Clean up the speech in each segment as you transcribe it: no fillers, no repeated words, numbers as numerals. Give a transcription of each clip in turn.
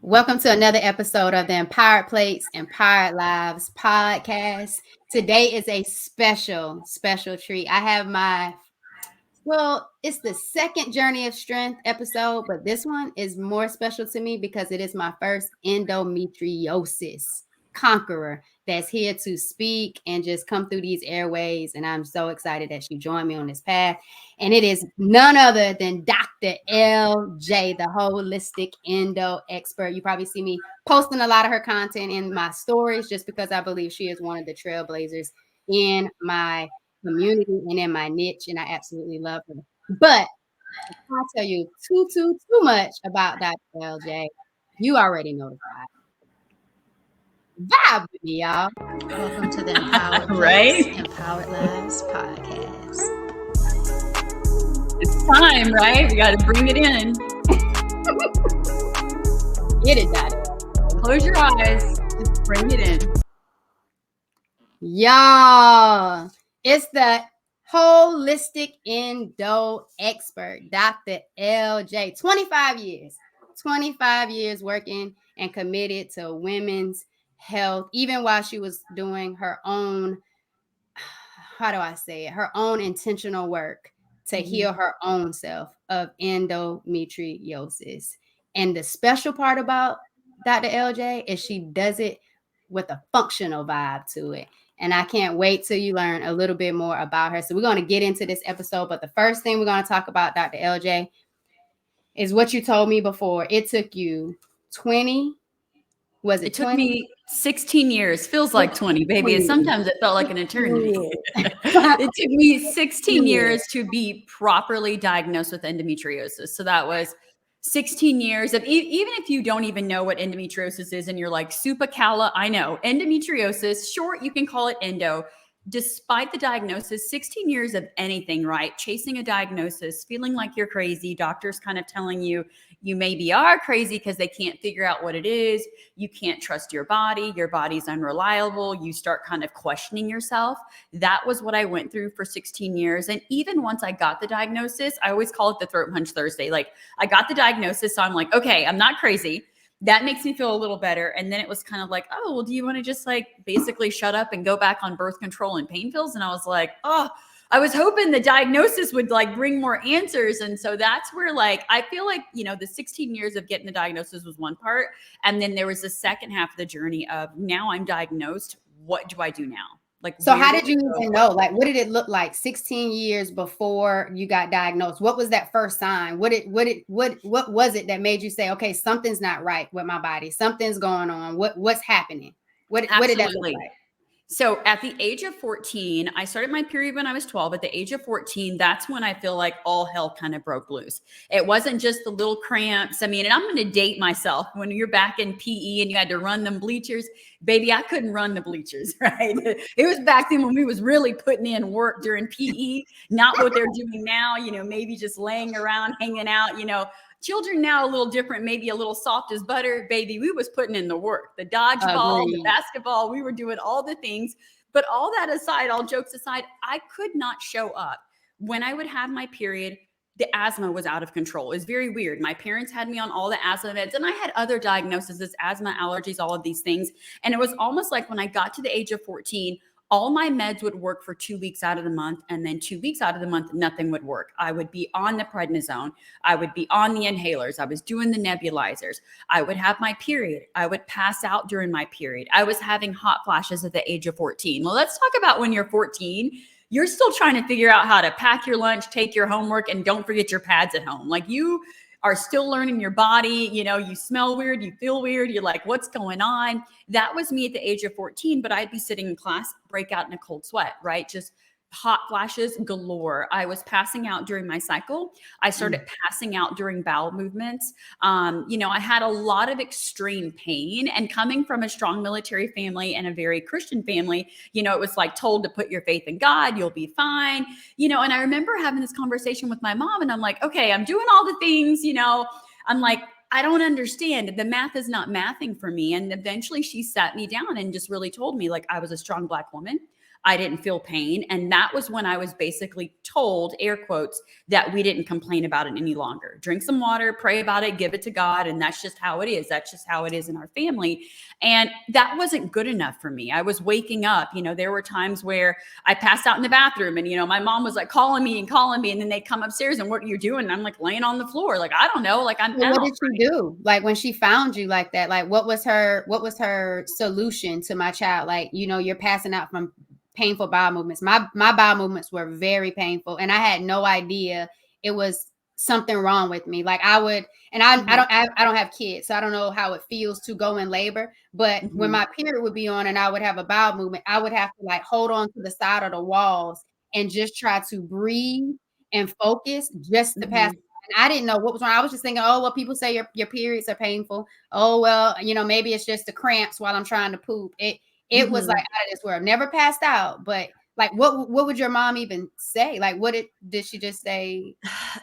Welcome to another episode of the Empowered Plates, Empowered Lives podcast. Today is a special treat. I have it's the second Journey of Strength episode, but this one is more special to me because it is my first endometriosis conqueror that's here to speak and just come through these airways. And I'm so excited that she joined me on this path. And it is none other than Dr. LJ, the Wholistic Endo Expert. You probably see me posting a lot of her content in my stories just because I believe she is one of the trailblazers in my community and in my niche, and I absolutely love her. But if I tell you too much about Dr. LJ, you already know the vibe with me, y'all. Welcome to the Empowered Right? Empowered Lives podcast. It's time, right? We got to bring it in. Get it, Daddy. Close your eyes. Just bring it in. Y'all, it's the Wholistic Endo Expert, Dr. LJ. 25 years working and committed to women's health, even while she was doing her own, her own intentional work to heal her own self of endometriosis. And the special part about Dr. LJ is she does it with a functional vibe to it. And I can't wait till you learn a little bit more about her. So we're going to get into this episode. But the first thing we're going to talk about, Dr. LJ, is what you told me before. It took you 20. It took me 16 years. Feels like 20, baby. And sometimes it felt like an eternity. It took me 16 years to be properly diagnosed with endometriosis. So that was 16 years of, even if you don't even know what endometriosis is and you're like, supacala, I know. Endometriosis, short, you can call it endo. Despite the diagnosis, 16 years of anything, right? Chasing a diagnosis, feeling like you're crazy, doctors kind of telling you maybe are crazy because they can't figure out what it is. You can't trust your body's unreliable. You start kind of questioning yourself. That was what I went through for 16 years. And even once I got the diagnosis, I always call it the throat punch Thursday. Like I got the diagnosis, so I'm like, okay, I'm not crazy. That makes me feel a little better. And then it was kind of like, oh, well, do you want to just like basically shut up and go back on birth control and pain pills? And I was like, oh, I was hoping the diagnosis would like bring more answers. And so that's where like, I feel like, the 16 years of getting the diagnosis was one part. And then there was the second half of the journey of now I'm diagnosed. What do I do now? Like, so how did you even know? Like, what did it look like 16 years before you got diagnosed? What was that first sign? What was it that made you say, okay, something's not right with my body? Something's going on. What's happening? What did that look like? So at the age of 14, I started my period when I was 12. At the age of 14, that's when I feel like all hell kind of broke loose. It wasn't just the little cramps. I mean, and I'm going to date myself. When you're back in PE and you had to run them bleachers, baby, I couldn't run the bleachers, right? It was back then when we was really putting in work during PE, not what they're doing now, maybe just laying around, hanging out, Children now a little different, maybe a little soft as butter. Baby, we was putting in the work, the dodgeball, the basketball. We were doing all the things. But all that aside, all jokes aside, I could not show up. When I would have my period, the asthma was out of control. It was very weird. My parents had me on all the asthma meds, and I had other diagnoses, asthma, allergies, all of these things. And it was almost like when I got to the age of 14, all my meds would work for 2 weeks out of the month. And then 2 weeks out of the month, nothing would work. I would be on the prednisone. I would be on the inhalers. I was doing the nebulizers. I would have my period. I would pass out during my period. I was having hot flashes at the age of 14. Well, let's talk about when you're 14. You're still trying to figure out how to pack your lunch, take your homework, and don't forget your pads at home. Like you are still learning your body. You smell weird, you feel weird. You're like, what's going on? That was me at the age of 14, but I'd be sitting in class, break out in a cold sweat, right? Just hot flashes galore. I was passing out during my cycle. I started passing out during bowel movements. I had a lot of extreme pain, and coming from a strong military family and a very Christian family, it was like told to put your faith in God, you'll be fine, and I remember having this conversation with my mom, and I'm like, okay, I'm doing all the things, I'm like, I don't understand. The math is not mathing for me. And eventually she sat me down and just really told me, like, I was a strong Black woman. I didn't feel pain. And that was when I was basically told, air quotes, that we didn't complain about it any longer. Drink some water, pray about it, give it to God. And that's just how it is. That's just how it is in our family. And that wasn't good enough for me. I was waking up. There were times where I passed out in the bathroom and, my mom was like calling me. And then they'd come upstairs and what are you doing? And I'm like laying on the floor. Like, I don't know. Like I'm Well, out. what did she do? Like when she found you like that, like what was her solution to my child? Like, you're passing out from painful bowel movements. My bowel movements were very painful and I had no idea it was something wrong with me. Like I would, and I don't have kids, so I don't know how it feels to go in labor. But when my period would be on and I would have a bowel movement, I would have to like hold on to the side of the walls and just try to breathe and focus just to pass. And I didn't know what was wrong. I was just thinking, oh, well, people say your periods are painful. Oh, well, maybe it's just the cramps while I'm trying to poop. It was like out of this world. Never passed out, but like what would your mom even say? Like did she just say?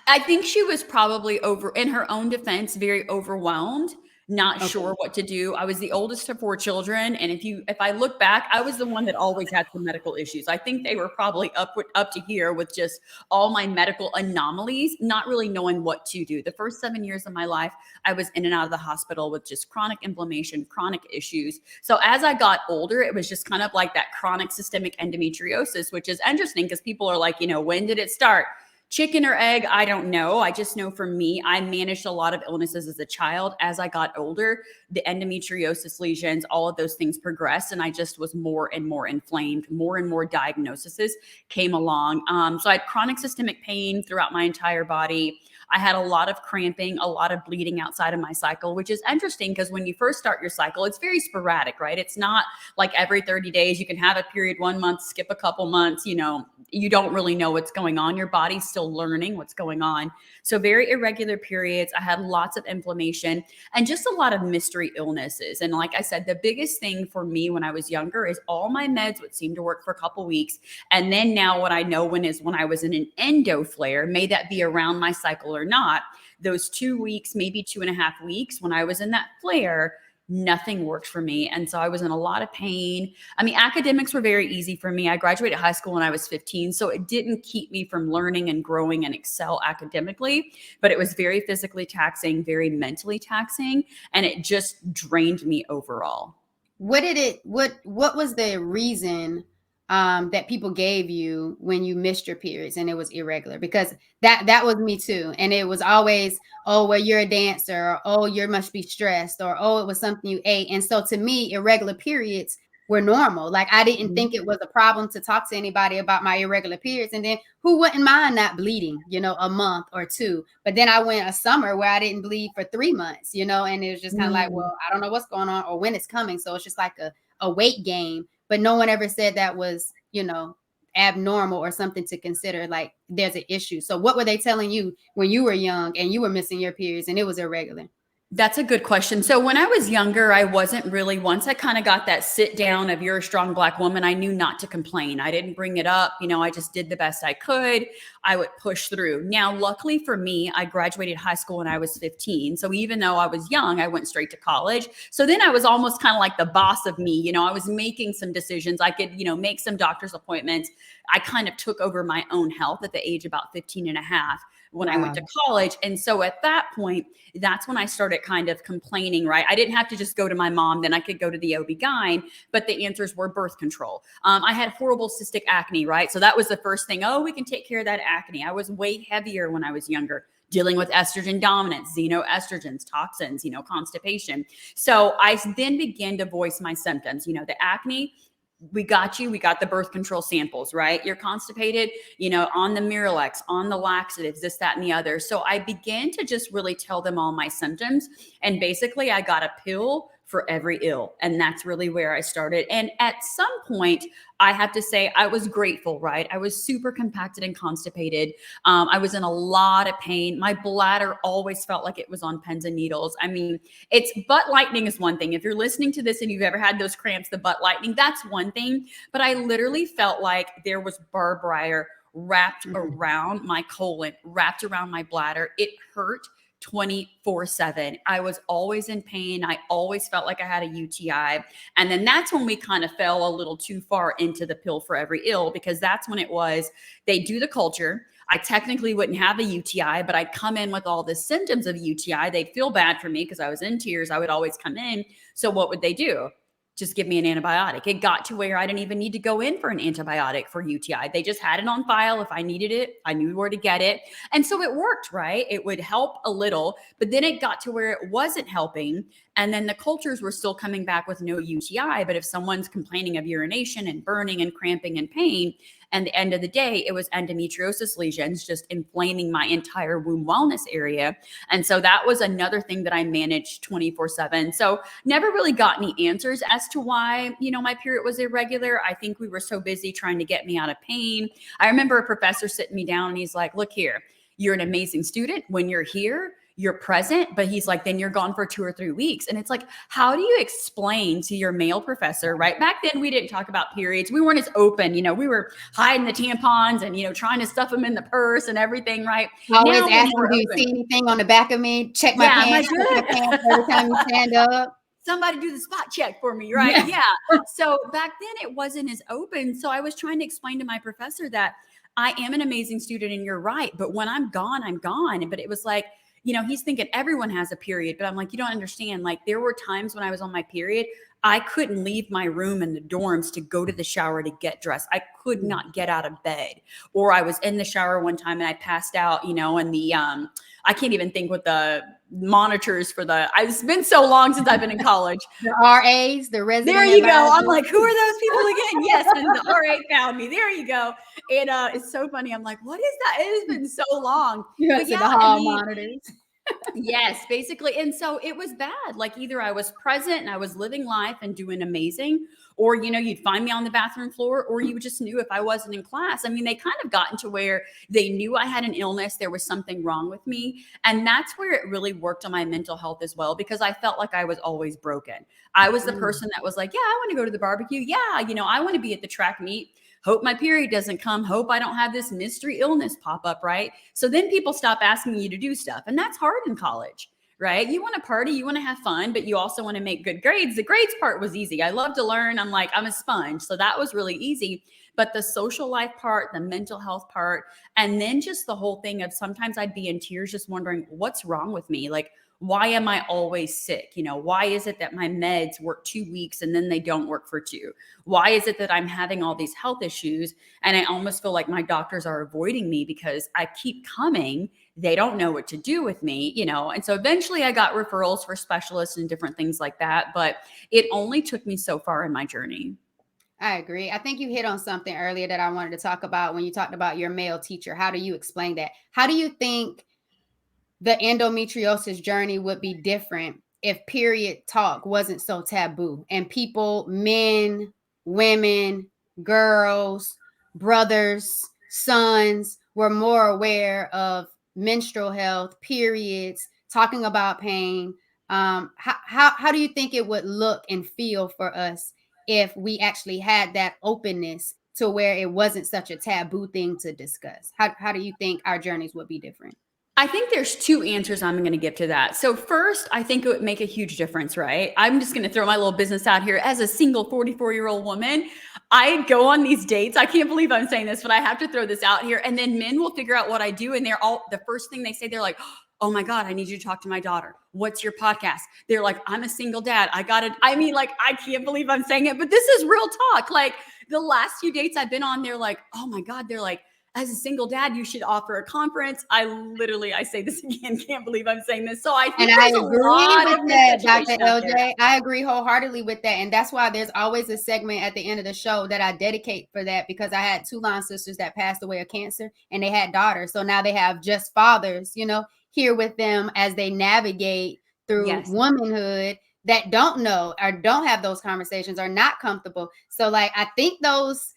I think she was probably in her own defense, very overwhelmed, not sure what to do. I was the oldest of 4 children. And if I look back, I was the one that always had some medical issues. I think they were probably up to here with just all my medical anomalies, not really knowing what to do. The first 7 years of my life, I was in and out of the hospital with just chronic inflammation, chronic issues. So as I got older, it was just kind of like that chronic systemic endometriosis, which is interesting because people are like, when did it start? Chicken or egg, I don't know. I just know for me, I managed a lot of illnesses as a child. As I got older, the endometriosis lesions, all of those things progressed, and I just was more and more inflamed. More and more diagnoses came along. So I had chronic systemic pain throughout my entire body. I had a lot of cramping, a lot of bleeding outside of my cycle, which is interesting because when you first start your cycle, it's very sporadic, right? It's not like every 30 days you can have a period 1 month, skip a couple months, you don't really know what's going on. Your body's still learning what's going on. So very irregular periods. I had lots of inflammation and just a lot of mystery illnesses. And like I said, the biggest thing for me when I was younger is all my meds would seem to work for a couple weeks. And then now what I know when I was in an endo flare, may that be around my cycle or not, those 2 weeks, maybe 2.5 weeks when I was in that flare, nothing worked for me. And so I was in a lot of pain. I mean, academics were very easy for me. I graduated high school when I was 15, so it didn't keep me from learning and growing and excel academically, but it was very physically taxing, very mentally taxing, and it just drained me overall. What was the reason that people gave you when you missed your periods and it was irregular? Because that was me too. And it was always, oh, well, you're a dancer, or oh, you must be stressed, or oh, it was something you ate. And so to me, irregular periods were normal. Like I didn't think it was a problem to talk to anybody about my irregular periods. And then who wouldn't mind not bleeding, a month or two? But then I went a summer where I didn't bleed for 3 months, and it was just kind of like, well, I don't know what's going on or when it's coming. So it's just like a weight game. But no one ever said that was, abnormal or something to consider, like there's an issue. So what were they telling you when you were young and you were missing your periods and it was irregular? That's a good question. So when I was younger, I wasn't really, once I kind of got that sit down of you're a strong Black woman, I knew not to complain. I didn't bring it up. I just did the best I could. I would push through. Now, luckily for me, I graduated high school when I was 15. So even though I was young, I went straight to college. So then I was almost kind of like the boss of me. I was making some decisions. I could, make some doctor's appointments. I kind of took over my own health at the age about 15 and a half when I went to college. And so at that point, that's when I started kind of complaining, right? I didn't have to just go to my mom, then I could go to the OB-GYN, but the answers were birth control. I had horrible cystic acne, right? So that was the first thing. Oh, we can take care of that acne. I was way heavier when I was younger, dealing with estrogen dominance, xenoestrogens, toxins, constipation. So I then began to voice my symptoms, the acne. We got the birth control samples, right? You're constipated, on the Miralax, on the laxatives, this, that, and the other. So I began to just really tell them all my symptoms. And basically I got a pill for every ill. And that's really where I started. And at some point, I have to say I was grateful, right? I was super compacted and constipated. I was in a lot of pain. My bladder always felt like it was on pins and needles. I mean, it's butt lightning is one thing. If you're listening to this and you've ever had those cramps, the butt lightning, that's one thing. But I literally felt like there was barbed wire wrapped around my colon, wrapped around my bladder. It hurt 24/7. I was always in pain. I always felt like I had a UTI. And then that's when we kind of fell a little too far into the pill for every ill, because that's when it was, they do the culture. I technically wouldn't have a UTI, but I'd come in with all the symptoms of UTI. They'd feel bad for me because I was in tears. I would always come in. So what would they do? Just give me an antibiotic. It got to where I didn't even need to go in for an antibiotic for UTI. They just had it on file. If I needed it, I knew where to get it. And so it worked, right? It would help a little, but then it got to where it wasn't helping. And then the cultures were still coming back with no UTI. But if someone's complaining of urination and burning and cramping and pain, and the end of the day, it was endometriosis lesions, just inflaming my entire womb wellness area. And so that was another thing that I managed 24/7. So never really got any answers as to why, my period was irregular. I think we were so busy trying to get me out of pain. I remember a professor sitting me down and he's like, look here, you're an amazing student. When you're here, you're present, but he's like, then you're gone for 2 or 3 weeks. And it's like, how do you explain to your male professor, right? Back then we didn't talk about periods. We weren't as open, we were hiding the tampons and, trying to stuff them in the purse and everything, right? Always Now asking, we're do you open. see anything on the back of me? Check my Yeah, am I pants, check my good? pants every time you stand up. Somebody do the spot check for me, right? Yeah. So back then it wasn't as open. So I was trying to explain to my professor that I am an amazing student and you're right. But when I'm gone, I'm gone. But it was like, he's thinking everyone has a period. But I'm like, you don't understand. Like there were times when I was on my period, I couldn't leave my room in the dorms to go to the shower to get dressed. I could not get out of bed. Or I was in the shower one time and I passed out, and the I can't even think what the monitors for it's been so long since I've been in college. The RAs, the resident There you go. advisors. I'm like, who are those people again? Yes, and the RA found me. There you go. And it's so funny. I'm like, what is that? It has been so long. You But the yeah, hall monitors. yes, basically. And so it was bad. Like either I was present and I was living life and doing amazing, or, you'd find me on the bathroom floor, or you just knew if I wasn't in class. I mean, they kind of gotten to where they knew I had an illness. There was something wrong with me. And that's where it really worked on my mental health as well, because I felt like I was always broken. I was the person that was like, yeah, I want to go to the barbecue. Yeah. I want to be at the track meet. Hope my period doesn't come. Hope I don't have this mystery illness pop up, right? So then people stop asking you to do stuff. And that's hard in college, right? You want to party, you want to have fun, but you also want to make good grades. The grades part was easy. I love to learn. I'm a sponge. So that was really easy. But the social life part, the mental health part, and then just the whole thing of sometimes I'd be in tears just wondering what's wrong with me? Like, why am I always sick? Why is it that my meds work 2 weeks and then they don't work for 2? Why is it that I'm having all these health issues? And I almost feel like my doctors are avoiding me because I keep coming. They don't know what to do with me, And so eventually I got referrals for specialists and different things like that. But it only took me so far in my journey. I agree. I think you hit on something earlier that I wanted to talk about when you talked about your male teacher. How do you explain that? How do you think the endometriosis journey would be different if period talk wasn't so taboo and people, men, women, girls, brothers, sons, were more aware of menstrual health, periods, talking about pain? How do you think it would look and feel for us if we actually had that openness to where it wasn't such a taboo thing to discuss? How do you think our journeys would be different? I think there's 2 answers I'm going to give to that. So first, I think it would make a huge difference, right? I'm just going to throw my little business out here. As a single 44-year-old woman, I go on these dates. I can't believe I'm saying this, but I have to throw this out here. And then men will figure out what I do. And the first thing they say, they're like, oh my God, I need you to talk to my daughter. What's your podcast? They're like, I'm a single dad. I can't believe I'm saying it, but this is real talk. Like the last few dates I've been on, they're like, oh my God, they're like, as a single dad, you should offer a conference. I say this again, can't believe I'm saying this. So I think and I there's agree a lot with of that, miseducation Dr. out there. LJ. I agree wholeheartedly with that. And that's why there's always a segment at the end of the show that I dedicate for that, because I had 2 line sisters that passed away of cancer and they had daughters. So now they have just fathers, here with them as they navigate through Yes. womanhood that don't know or don't have those conversations, are not comfortable. So like, I think those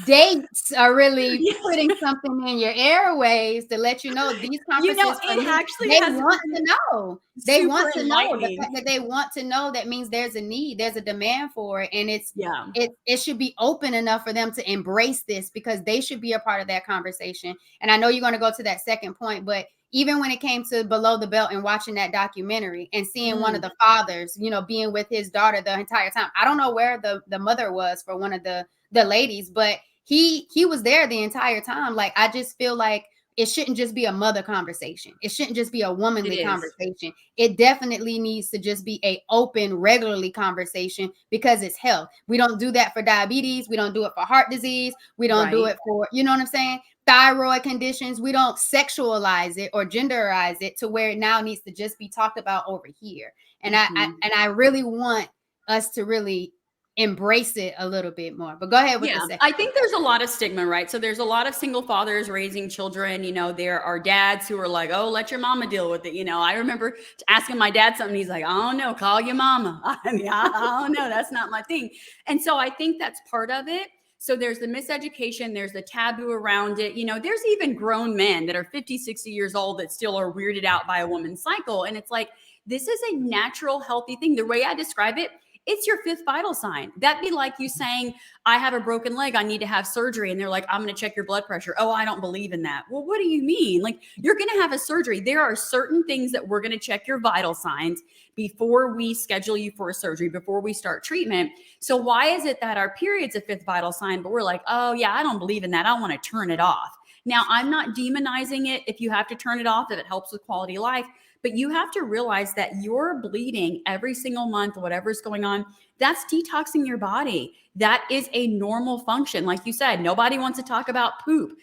dates are really Yeah. putting something in your airways to let you know these conferences for It me, actually they has want been to know. They super want to know. The enlightening. fact that they want to know, that means there's a need, there's a demand for it. And Yeah. it should be open enough for them to embrace this, because they should be a part of that conversation. And I know you're going to go to that second point, but even when it came to Below the Belt and watching that documentary and seeing one of Mm, the fathers, being with his daughter the entire time. I don't know where the mother was for one of the ladies, but he was there the entire time. Like, I just feel like it shouldn't just be a mother conversation. It shouldn't just be a it womanly is. conversation. It definitely needs to just be a open, regularly conversation, because it's health. We don't do that for diabetes. We don't do it for heart disease. We don't do Right. it for, you know what I'm saying? Thyroid conditions. We don't sexualize it or genderize it to where it now needs to just be talked about over here. And Mhm. I really want us to really embrace it a little bit more. But go ahead with the Yeah, second I one. think there's a lot of stigma, right? So there's a lot of single fathers raising children. There are dads who are like, "Oh, let your mama deal with it." I remember asking my dad something. He's like, "I don't know, call your mama." I mean, I don't know. That's not my thing. And so I think that's part of it. So there's the miseducation, there's the taboo around it. There's even grown men that are 50, 60 years old that still are weirded out by a woman's cycle. And it's like, this is a natural, healthy thing. The way I describe it, it's your fifth vital sign. That'd be like you saying, I have a broken leg, I need to have surgery. And they're like, I'm going to check your blood pressure. Oh, I don't believe in that. Well, what do you mean? Like, you're going to have a surgery. There are certain things that we're going to check your vital signs before we schedule you for a surgery, before we start treatment. So why is it that our period's a fifth vital sign, but we're like, oh yeah, I don't believe in that, I want to turn it off? Now, I'm not demonizing it if you have to turn it off, if it helps with quality of life, but you have to realize that you're bleeding every single month, whatever's going on, that's detoxing your body. That is a normal function. Like you said, nobody wants to talk about poop.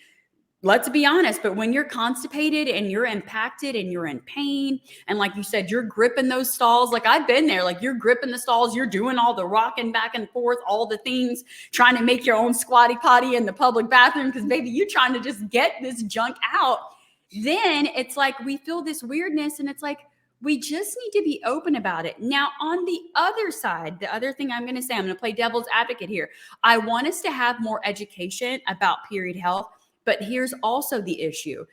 Let's be honest, but when you're constipated and you're impacted and you're in pain, and like you said, you're gripping those stalls, like I've been there, like you're gripping the stalls, you're doing all the rocking back and forth, all the things, trying to make your own squatty potty in the public bathroom because baby, you trying to just get this junk out. Then it's like we feel this weirdness, and it's like we just need to be open about it. Now, on the other side, the other thing I'm going to say, I'm going to play devil's advocate here. I want us to have more education about period health, but here's also the issue.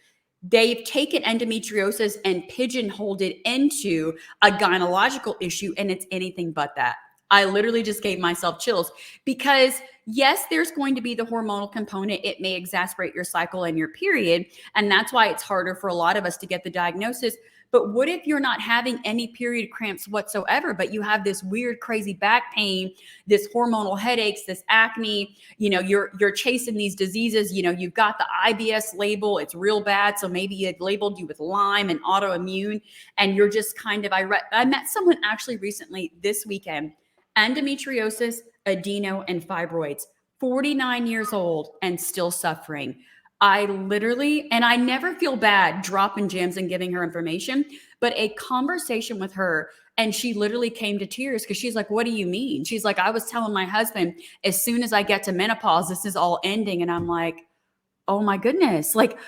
They've taken endometriosis and pigeonholed it into a gynecological issue, and it's anything but that. I literally just gave myself chills because, yes, there's going to be the hormonal component. It may exacerbate your cycle and your period. And that's why it's harder for a lot of us to get the diagnosis. But what if you're not having any period cramps whatsoever, but you have this weird, crazy back pain, this hormonal headaches, this acne, you're chasing these diseases, you've got the IBS label, it's real bad. So maybe it labeled you with Lyme and autoimmune, and you're just kind of, I met someone actually recently this weekend, endometriosis, adeno, and fibroids, 49 years old and still suffering. I literally, and I never feel bad dropping gems and giving her information, but a conversation with her, and she literally came to tears because she's like, what do you mean? She's like, I was telling my husband, as soon as I get to menopause, this is all ending. And I'm like, oh my goodness. Like,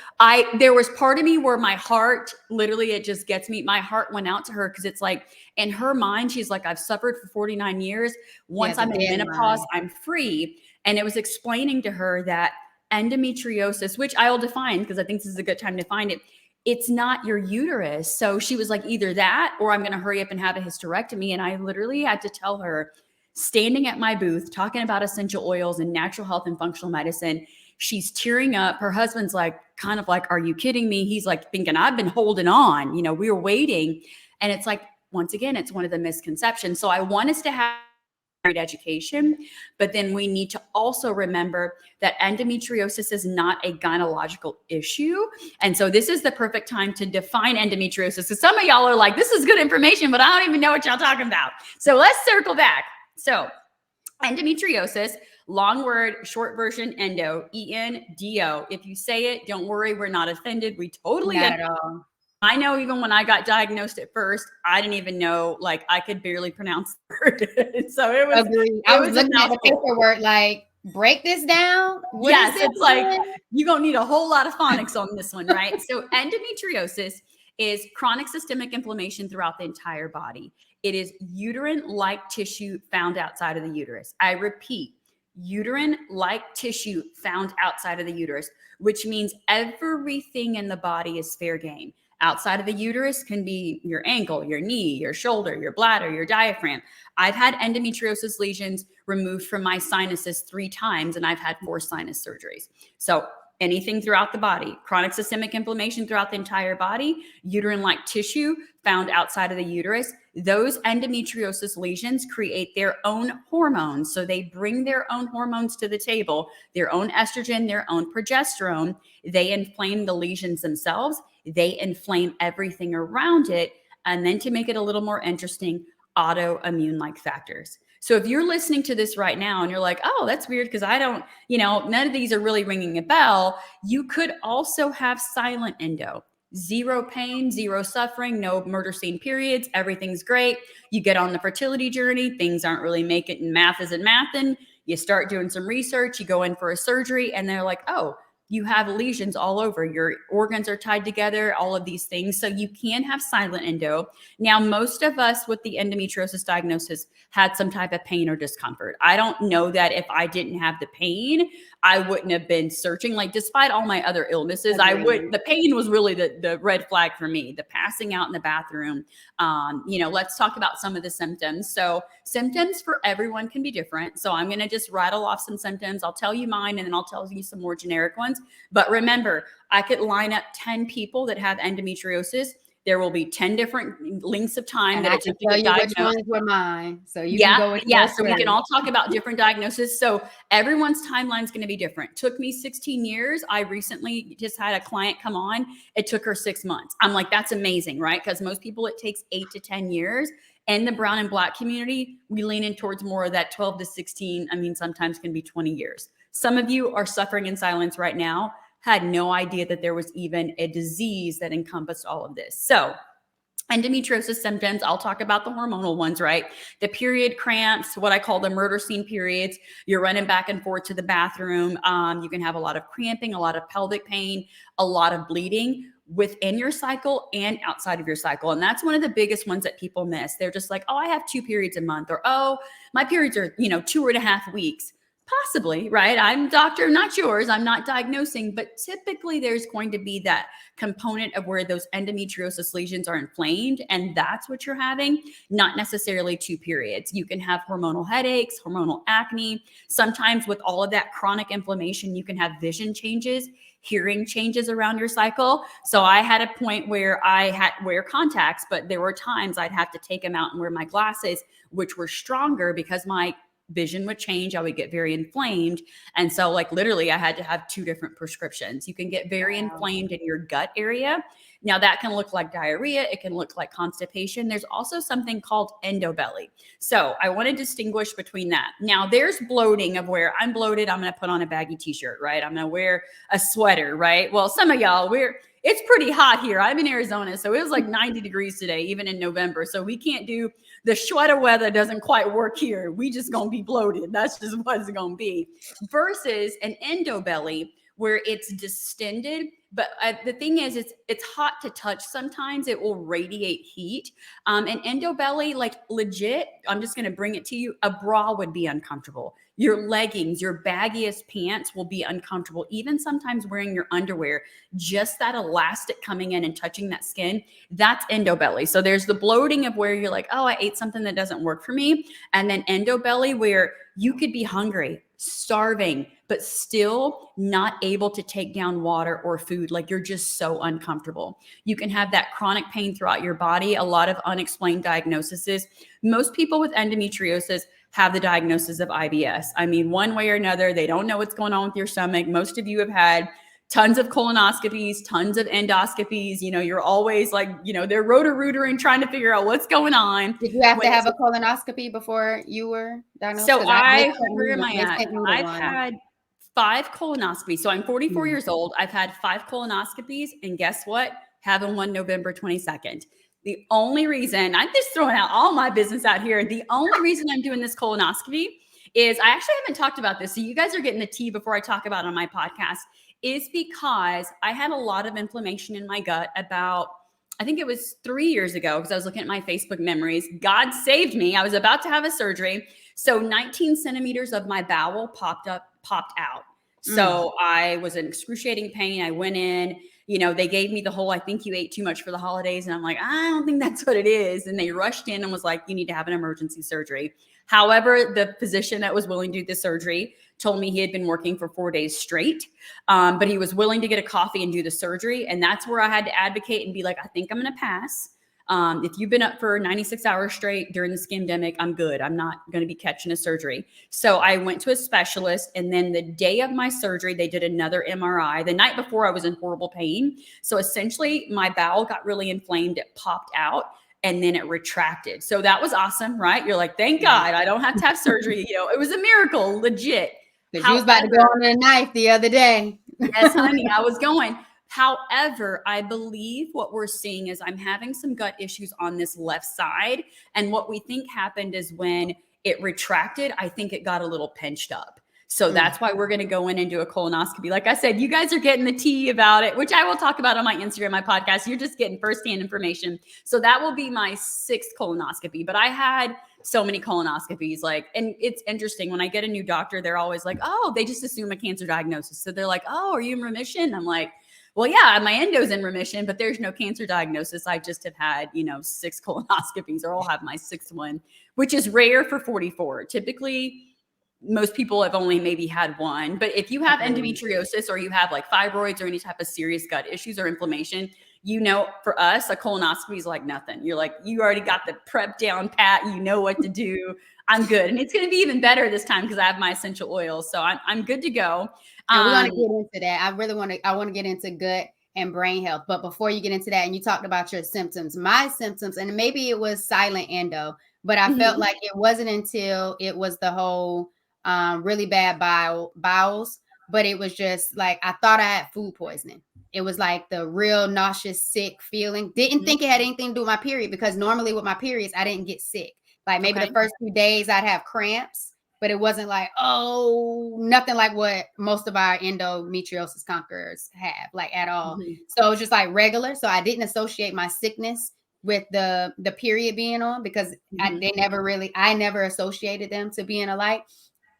there was part of me where my heart, literally, it just gets me. My heart went out to her because it's like, in her mind, she's like, I've suffered for 49 years. Yeah, Once the I'm in menopause, deadline. I'm free. And it was explaining to her that endometriosis, which I will define because I think this is a good time to find it, it's not your uterus. So she was like, either that or I'm going to hurry up and have a hysterectomy. And I literally had to tell her, standing at my booth, talking about essential oils and natural health and functional medicine, she's tearing up. Her husband's like, kind of like, are you kidding me? He's like thinking, I've been holding on, we were waiting. And it's like, once again, it's one of the misconceptions. So I want us to have great education, but then we need to also remember that endometriosis is not a gynecological issue. And so this is the perfect time to define endometriosis. So some of y'all are like, this is good information, but I don't even know what y'all talking about. So let's circle back. So endometriosis, long word, short version, endo, E-N-D-O. If you say it, don't worry, we're not offended. We totally Not understand. at all. I know even when I got diagnosed at first, I didn't even know, like I could barely pronounce the word. So it was Agree. I it was was a looking at the mouthful. paperwork like, break this down. What is Yes, this it's like again? you're gonna need a whole lot of phonics on this one, right? So endometriosis is chronic systemic inflammation throughout the entire body. It is uterine-like tissue found outside of the uterus. I repeat, uterine-like tissue found outside of the uterus, which means everything in the body is fair game. Outside of the uterus can be your ankle, your knee, your shoulder, your bladder, your diaphragm. I've had endometriosis lesions removed from my sinuses 3 times, and I've had 4 sinus surgeries. So anything throughout the body, chronic systemic inflammation throughout the entire body, uterine-like tissue found outside of the uterus, those endometriosis lesions create their own hormones. So they bring their own hormones to the table, their own estrogen, their own progesterone. They inflame the lesions themselves. They inflame everything around it. And then to make it a little more interesting, autoimmune-like factors. So if you're listening to this right now and you're like, oh, that's weird because I don't, none of these are really ringing a bell, you could also have silent endo. 0 pain, 0 suffering, no murder scene periods. Everything's great. You get on the fertility journey. Things aren't really making it. Math isn't mathing. You start doing some research. You go in for a surgery and they're like, oh, you have lesions all over. Your organs are tied together, all of these things. So you can have silent endo. Now, most of us with the endometriosis diagnosis had some type of pain or discomfort. I don't know that if I didn't have the pain, I wouldn't have been searching. Like, despite all my other illnesses, the pain was really the red flag for me, the passing out in the bathroom. Let's talk about some of the symptoms. So symptoms for everyone can be different. So I'm going to just rattle off some symptoms. I'll tell you mine and then I'll tell you some more generic ones. But remember, I could line up 10 people that have endometriosis. There will be 10 different lengths of time that I it can took to tell get you which diagnosed. ones were mine. So you can go with So we can all talk about different diagnoses. So everyone's timeline is going to be different. Took me 16 years. I recently just had a client come on. It took her 6 months. I'm like, that's amazing, right? Because most people, it takes 8 to 10 years. In the brown and black community, we lean in towards more of that 12 to 16. I mean, sometimes can be 20 years. Some of you are suffering in silence right now, had no idea that there was even a disease that encompassed all of this. So endometriosis symptoms, I'll talk about the hormonal ones, right? The period cramps, what I call the murder scene periods. You're running back and forth to the bathroom. You can have a lot of cramping, a lot of pelvic pain, a lot of bleeding within your cycle and outside of your cycle. And that's one of the biggest ones that people miss. They're just like, oh, I have 2 periods a month, or, oh, my periods are, 2.5 weeks. Possibly, right? I'm doctor, not yours. I'm not diagnosing, but typically there's going to be that component of where those endometriosis lesions are inflamed, and that's what you're having, not necessarily 2 periods. You can have hormonal headaches, hormonal acne. Sometimes with all of that chronic inflammation, you can have vision changes, hearing changes around your cycle. So I had a point where I had to wear contacts, but there were times I'd have to take them out and wear my glasses, which were stronger because my vision would change. I would get very inflamed. And so like literally I had to have 2 different prescriptions. You can get very inflamed in your gut area. Now that can look like diarrhea. It can look like constipation. There's also something called endobelly. So I want to distinguish between that. Now there's bloating of where I'm bloated. I'm going to put on a baggy t-shirt, right? I'm going to wear a sweater, right? Well, some of y'all it's pretty hot here. I'm in Arizona, so it was like 90 degrees today, even in November. So we can't do the sweater weather doesn't quite work here. We just gonna be bloated. That's just what it's gonna be. Versus an endobelly where it's distended. But the thing is, it's hot to touch. Sometimes it will radiate heat. And endobelly, like legit, I'm just gonna bring it to you. A bra would be uncomfortable. Your leggings, your baggiest pants will be uncomfortable. Even sometimes wearing your underwear, just that elastic coming in and touching that skin, that's endobelly. So there's the bloating of where you're like, oh, I ate something that doesn't work for me. And then endobelly where you could be hungry, starving, but still not able to take down water or food. Like you're just so uncomfortable. You can have that chronic pain throughout your body, a lot of unexplained diagnoses. Most people with endometriosis have the diagnosis of IBS. I mean, one way or another, they don't know what's going on with your stomach. Most of you have had tons of colonoscopies, tons of endoscopies. You're always like, they're rotor-rooter and trying to figure out what's going on. Did you have to have a colonoscopy before you were diagnosed? So where am I at? I've had 5 colonoscopies. So I'm 44 years old. I've had 5 colonoscopies. And guess what? Having one November 22nd. The only reason, I'm just throwing out all my business out here. The only reason I'm doing this colonoscopy is I actually haven't talked about this. So you guys are getting the tea before I talk about it on my podcast, is because I had a lot of inflammation in my gut about I think it was 3 years ago, because I was looking at my Facebook memories. God saved me. I was about to have a surgery. So 19 centimeters of my bowel popped out. So I was in excruciating pain. I went in, they gave me the whole, I think you ate too much for the holidays. And I'm like, I don't think that's what it is. And they rushed in and was like, you need to have an emergency surgery. However, the physician that was willing to do the surgery told me he had been working for 4 days straight, but he was willing to get a coffee and do the surgery. And that's where I had to advocate and be like, I think I'm going to pass. If you've been up for 96 hours straight during the scamdemic, I'm good. I'm not going to be catching a surgery. So I went to a specialist, and then the day of my surgery, they did another MRI. The night before, I was in horrible pain. So essentially, my bowel got really inflamed. It popped out, and then it retracted. So that was awesome, right? You're like, thank God I don't have to have surgery. It was a miracle, legit. Because you was about to go on a knife the other day. Yes, honey, I was going. However, I believe what we're seeing is I'm having some gut issues on this left side. And what we think happened is when it retracted, I think it got a little pinched up. So that's why we're going to go in and do a colonoscopy. Like I said, you guys are getting the tea about it, which I will talk about on my Instagram, my podcast. You're just getting firsthand information. So that will be my 6th colonoscopy. But I had so many colonoscopies, and it's interesting. When I get a new doctor, they're always like, oh, they just assume a cancer diagnosis. So they're like, oh, are you in remission? I'm like, well, yeah, my endo's in remission, but there's no cancer diagnosis. I just have had, 6 colonoscopies, or I'll have my 6th one, which is rare for 44. Typically, most people have only maybe had one. But if you have endometriosis, or you have like fibroids or any type of serious gut issues or inflammation, for us, a colonoscopy is like nothing. You're like, you already got the prep down pat. You know what to do. I'm good. And it's going to be even better this time because I have my essential oils. So I'm good to go. And we're going to get into that. I want to get into gut and brain health. But before you get into that, and you talked about your symptoms, my symptoms, and maybe it was silent endo, but I felt like it wasn't until it was the whole really bad bowels, but it was just like, I thought I had food poisoning. It was like the real nauseous, sick feeling. Didn't think it had anything to do with my period, because normally with my periods, I didn't get sick. Like maybe the first few days I'd have cramps, but it wasn't like, nothing like what most of our endometriosis conquerors have, like at all. So it was just like regular. So I didn't associate my sickness with the period being on, because I never associated them to being alike.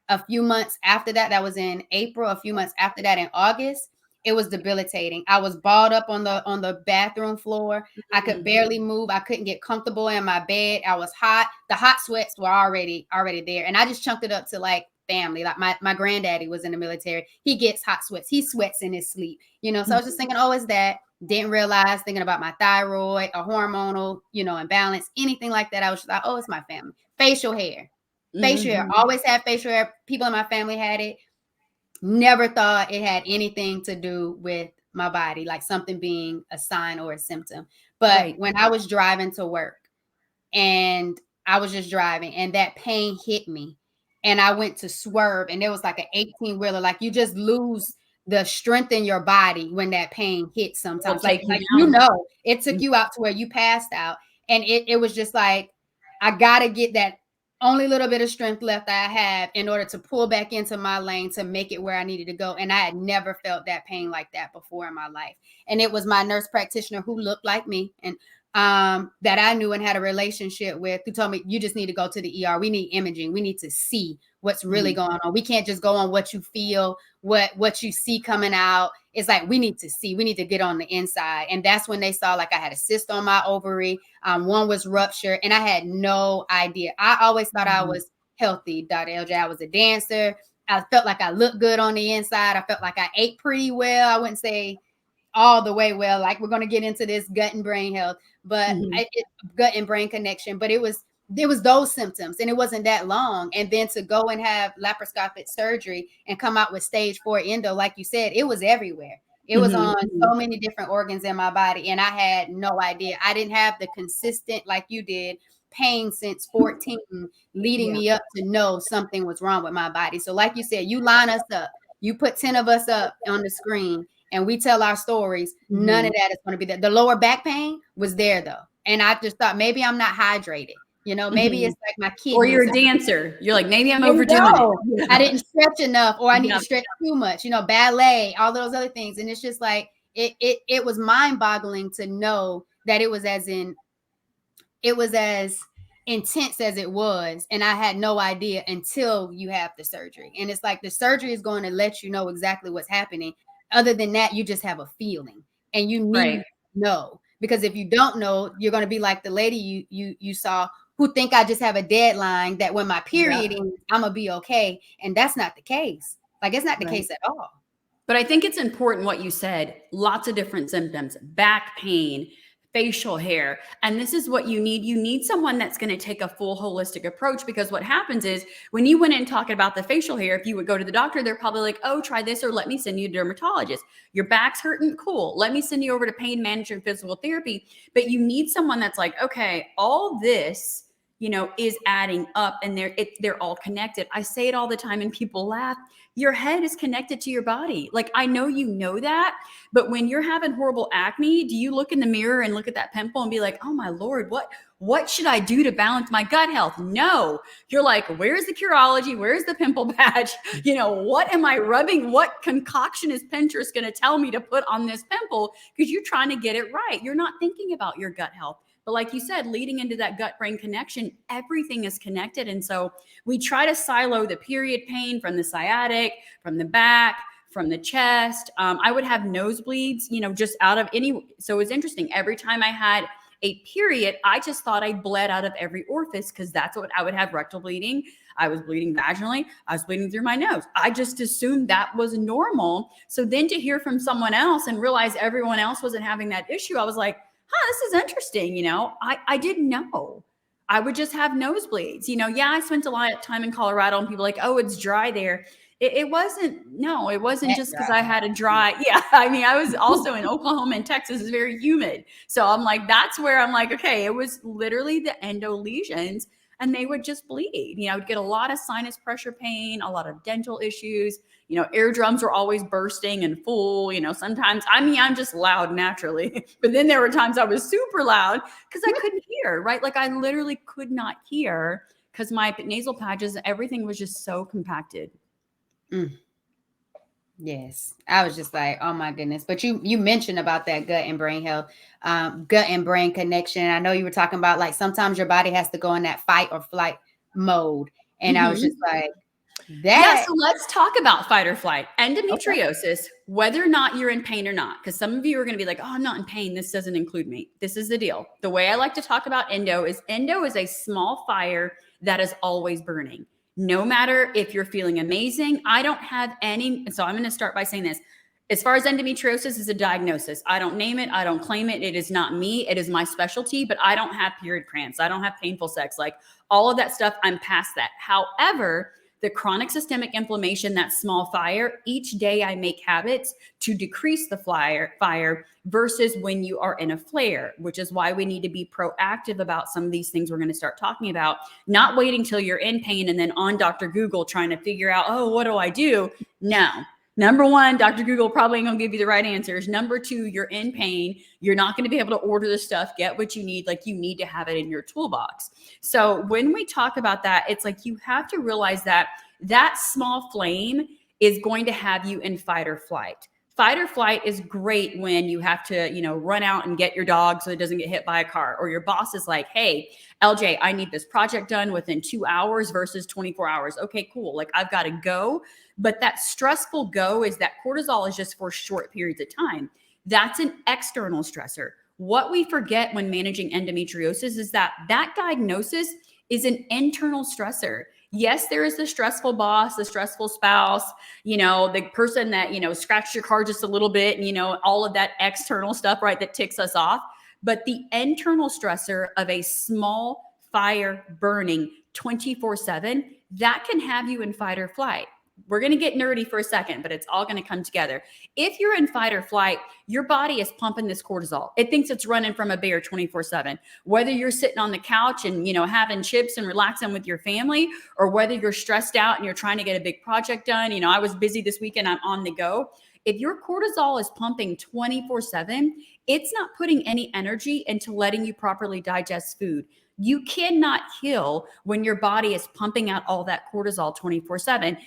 A few months after that was in April. A few months after that, in August, it was debilitating. I was balled up on the bathroom floor. I could barely move. I couldn't get comfortable in my bed. I was hot. The hot sweats were already there. And I just chunked it up to like family. Like my granddaddy was in the military. He gets hot sweats. He sweats in his sleep. So I was just thinking, it's that. Didn't realize, thinking about my thyroid, a hormonal, imbalance, anything like that. I was just like, it's my family. Facial hair. Facial hair. Always had facial hair. People in my family had it. Never thought it had anything to do with my body, like something being a sign or a symptom. But when I was driving to work, and I was just driving, and that pain hit me, and I went to swerve, and there was like an 18-wheeler. Like, you just lose the strength in your body when that pain hits sometimes. Like it took you out to where you passed out. And it was just like, I got to get that only little bit of strength left I have in order to pull back into my lane to make it where I needed to go. And I had never felt that pain like that before in my life. And it was my nurse practitioner, who looked like me, and that I knew and had a relationship with, who told me, you just need to go to the ER. We need imaging. We need to see what's really going on. We can't just go on what you feel, what you see coming out. It's like, we need to see, we need to get on the inside. And that's when they saw, like, I had a cyst on my ovary. One was ruptured, and I had no idea. I always thought I was healthy, Dr. LJ. I was a dancer. I felt like I looked good on the inside. I felt like I ate pretty well. I wouldn't say all the way well, like we're going to get into this gut and brain health, but gut and brain connection. But it was those symptoms, and it wasn't that long. And then to go and have laparoscopic surgery and come out with stage 4 endo, like you said, it was everywhere. It was on so many different organs in my body, and I had no idea. I didn't have the consistent, like you did, pain since 14, leading me up to know something was wrong with my body. So like you said, you line us up, you put 10 of us up on the screen, and we tell our stories. None of that is going to be there. The lower back pain was there, though. And I just thought, maybe I'm not hydrated. Maybe it's like my kidneys. Or you're a dancer. You're like, maybe I'm overdoing it. I didn't stretch enough, or I need to stretch too much, ballet, all those other things. And it's just like, it was mind boggling to know that it was as intense as it was, and I had no idea until you have the surgery. And it's like the surgery is going to let you know exactly what's happening. Other than that, you just have a feeling, and you need Right. to know, because if you don't know, you're going to be like the lady you saw, who think I just have a deadline that when my period Yep. ends, I'm gonna be okay, and that's not the case. Like, it's not the Right. case at all. But I think it's important what you said. Lots of different symptoms, back pain, facial hair. And this is what you need. You need someone that's going to take a full holistic approach, because what happens is when you went in talking about the facial hair, if you would go to the doctor, they're probably like, oh, try this, or let me send you to a dermatologist. Your back's hurting? Cool. Let me send you over to pain management physical therapy. But you need someone that's like, okay, all this, is adding up, and they're all connected. I say it all the time and people laugh. Your head is connected to your body. Like, I know you know that, but when you're having horrible acne, do you look in the mirror and look at that pimple and be like, oh my Lord, what should I do to balance my gut health? No, you're like, where's the Curology? Where's the pimple patch? What am I rubbing? What concoction is Pinterest going to tell me to put on this pimple? Because you're trying to get it right. You're not thinking about your gut health. But like you said, leading into that gut brain connection, everything is connected. And so we try to silo the period pain from the sciatic, from the back, from the chest. I would have nosebleeds, just out of any. So it's interesting. Every time I had a period, I just thought I bled out of every orifice, because that's what I would have: rectal bleeding. I was bleeding vaginally. I was bleeding through my nose. I just assumed that was normal. So then to hear from someone else and realize everyone else wasn't having that issue, I was like, this is interesting. I didn't know. I would just have nosebleeds. Yeah, I spent a lot of time in Colorado, and people are like, oh, it's dry there. It wasn't, no, it wasn't That just because I dry. had a dry, yeah. I mean, I was also in Oklahoma and Texas is very humid. So I'm like, that's where I'm like, okay, it was literally the endo lesions, and they would just bleed. I would get a lot of sinus pressure pain, a lot of dental issues. Eardrums were always bursting and full. Sometimes, I'm just loud naturally, but then there were times I was super loud because I couldn't hear, right? Like, I literally could not hear because my nasal patches, everything was just so compacted. Mm. Yes, I was just like, oh my goodness. But you mentioned about that gut and brain health, gut and brain connection. I know you were talking about, like, sometimes your body has to go in that fight or flight mode, and I was just Mm-hmm. like, Yeah, that. so let's talk about fight or flight. Okay. Endometriosis, whether or not you're in pain or not, because some of you are going to be like, oh, I'm not in pain. This doesn't include me. This is the deal. The way I like to talk about endo is a small fire that is always burning. No matter if you're feeling amazing, I don't have any. So I'm going to start by saying this. As far as endometriosis is a diagnosis, I don't name it. I don't claim it. It is not me. It is my specialty, but I don't have period cramps. I don't have painful sex. Like, all of that stuff, I'm past that. However, the chronic systemic inflammation, that small fire, each day I make habits to decrease the fire versus when you are in a flare, which is why we need to be proactive about some of these things we're going to start talking about, not waiting till you're in pain and then on Dr. Google trying to figure out, oh, what do I do? No. Number one, Dr. Google probably ain't gonna give you the right answers. Number two, you're in pain. You're not going to be able to order the stuff, get what you need. Like, you need to have it in your toolbox. So when we talk about that, it's like you have to realize that that small flame is going to have you in fight or flight. Fight or flight is great when you have to, run out and get your dog so it doesn't get hit by a car, or your boss is like, hey, LJ, I need this project done within 2 hours versus 24 hours. Okay, cool. Like, I've got to go. But that stressful go is that cortisol is just for short periods of time. That's an external stressor. What we forget when managing endometriosis is that diagnosis is an internal stressor. Yes, there is the stressful boss, the stressful spouse, the person that, scratched your car just a little bit, and, all of that external stuff, right, that ticks us off. But the internal stressor of a small fire burning 24/7, that can have you in fight or flight. We're going to get nerdy for a second, but it's all going to come together. If you're in fight or flight, your body is pumping this cortisol. It thinks it's running from a bear 24/7. Whether you're sitting on the couch and, having chips and relaxing with your family, or whether you're stressed out and you're trying to get a big project done. I was busy this weekend, I'm on the go. If your cortisol is pumping 24/7, it's not putting any energy into letting you properly digest food. You cannot heal when your body is pumping out all that cortisol 24/7.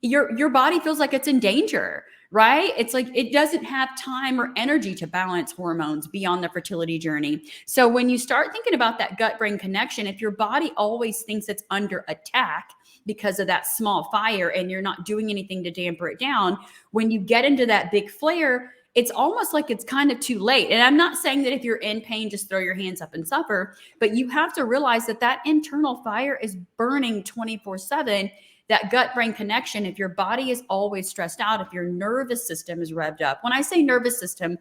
your body feels like it's in danger, right? It's like it doesn't have time or energy to balance hormones beyond the fertility journey. So when you start thinking about that gut brain connection, if your body always thinks it's under attack because of that small fire and you're not doing anything to damper it down, when you get into that big flare, it's almost like it's kind of too late. And I'm not saying that if you're in pain, just throw your hands up and suffer, but you have to realize that that internal fire is burning 24/7. That gut brain connection, if your body is always stressed out, if your nervous system is revved up. When I say nervous system,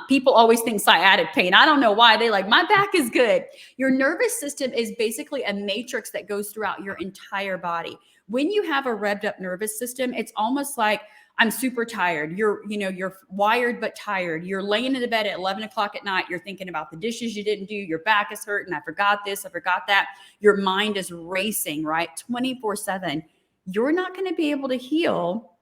people always think sciatic pain. I don't know why. They like, my back is good. Your nervous system is basically a matrix that goes throughout your entire body. When you have a revved up nervous system, it's almost like, I'm super tired. You're wired but tired. You're laying in the bed at 11 o'clock at night. You're thinking about the dishes you didn't do. Your back is hurting. I forgot this. I forgot that. Your mind is racing, right? 24/7. You're not going to be able to heal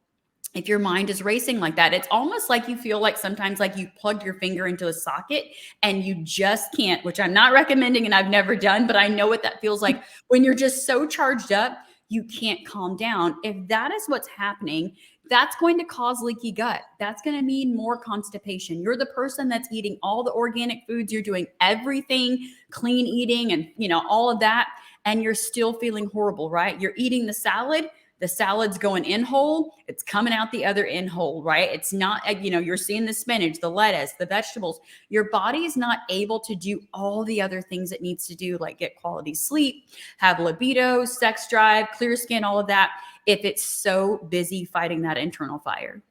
if your mind is racing like that. It's almost like you feel like sometimes like you plugged your finger into a socket and you just can't, which I'm not recommending and I've never done, but I know what that feels like when you're just so charged up, you can't calm down. If that is what's happening, that's going to cause leaky gut. That's going to mean more constipation. You're the person that's eating all the organic foods. You're doing everything, clean eating and, all of that. And you're still feeling horrible, right? You're eating the salad. The salad's going in whole. It's coming out the other in whole, right? It's not, you're seeing the spinach, the lettuce, the vegetables. Your body is not able to do all the other things it needs to do, like get quality sleep, have libido, sex drive, clear skin, all of that, if it's so busy fighting that internal fire.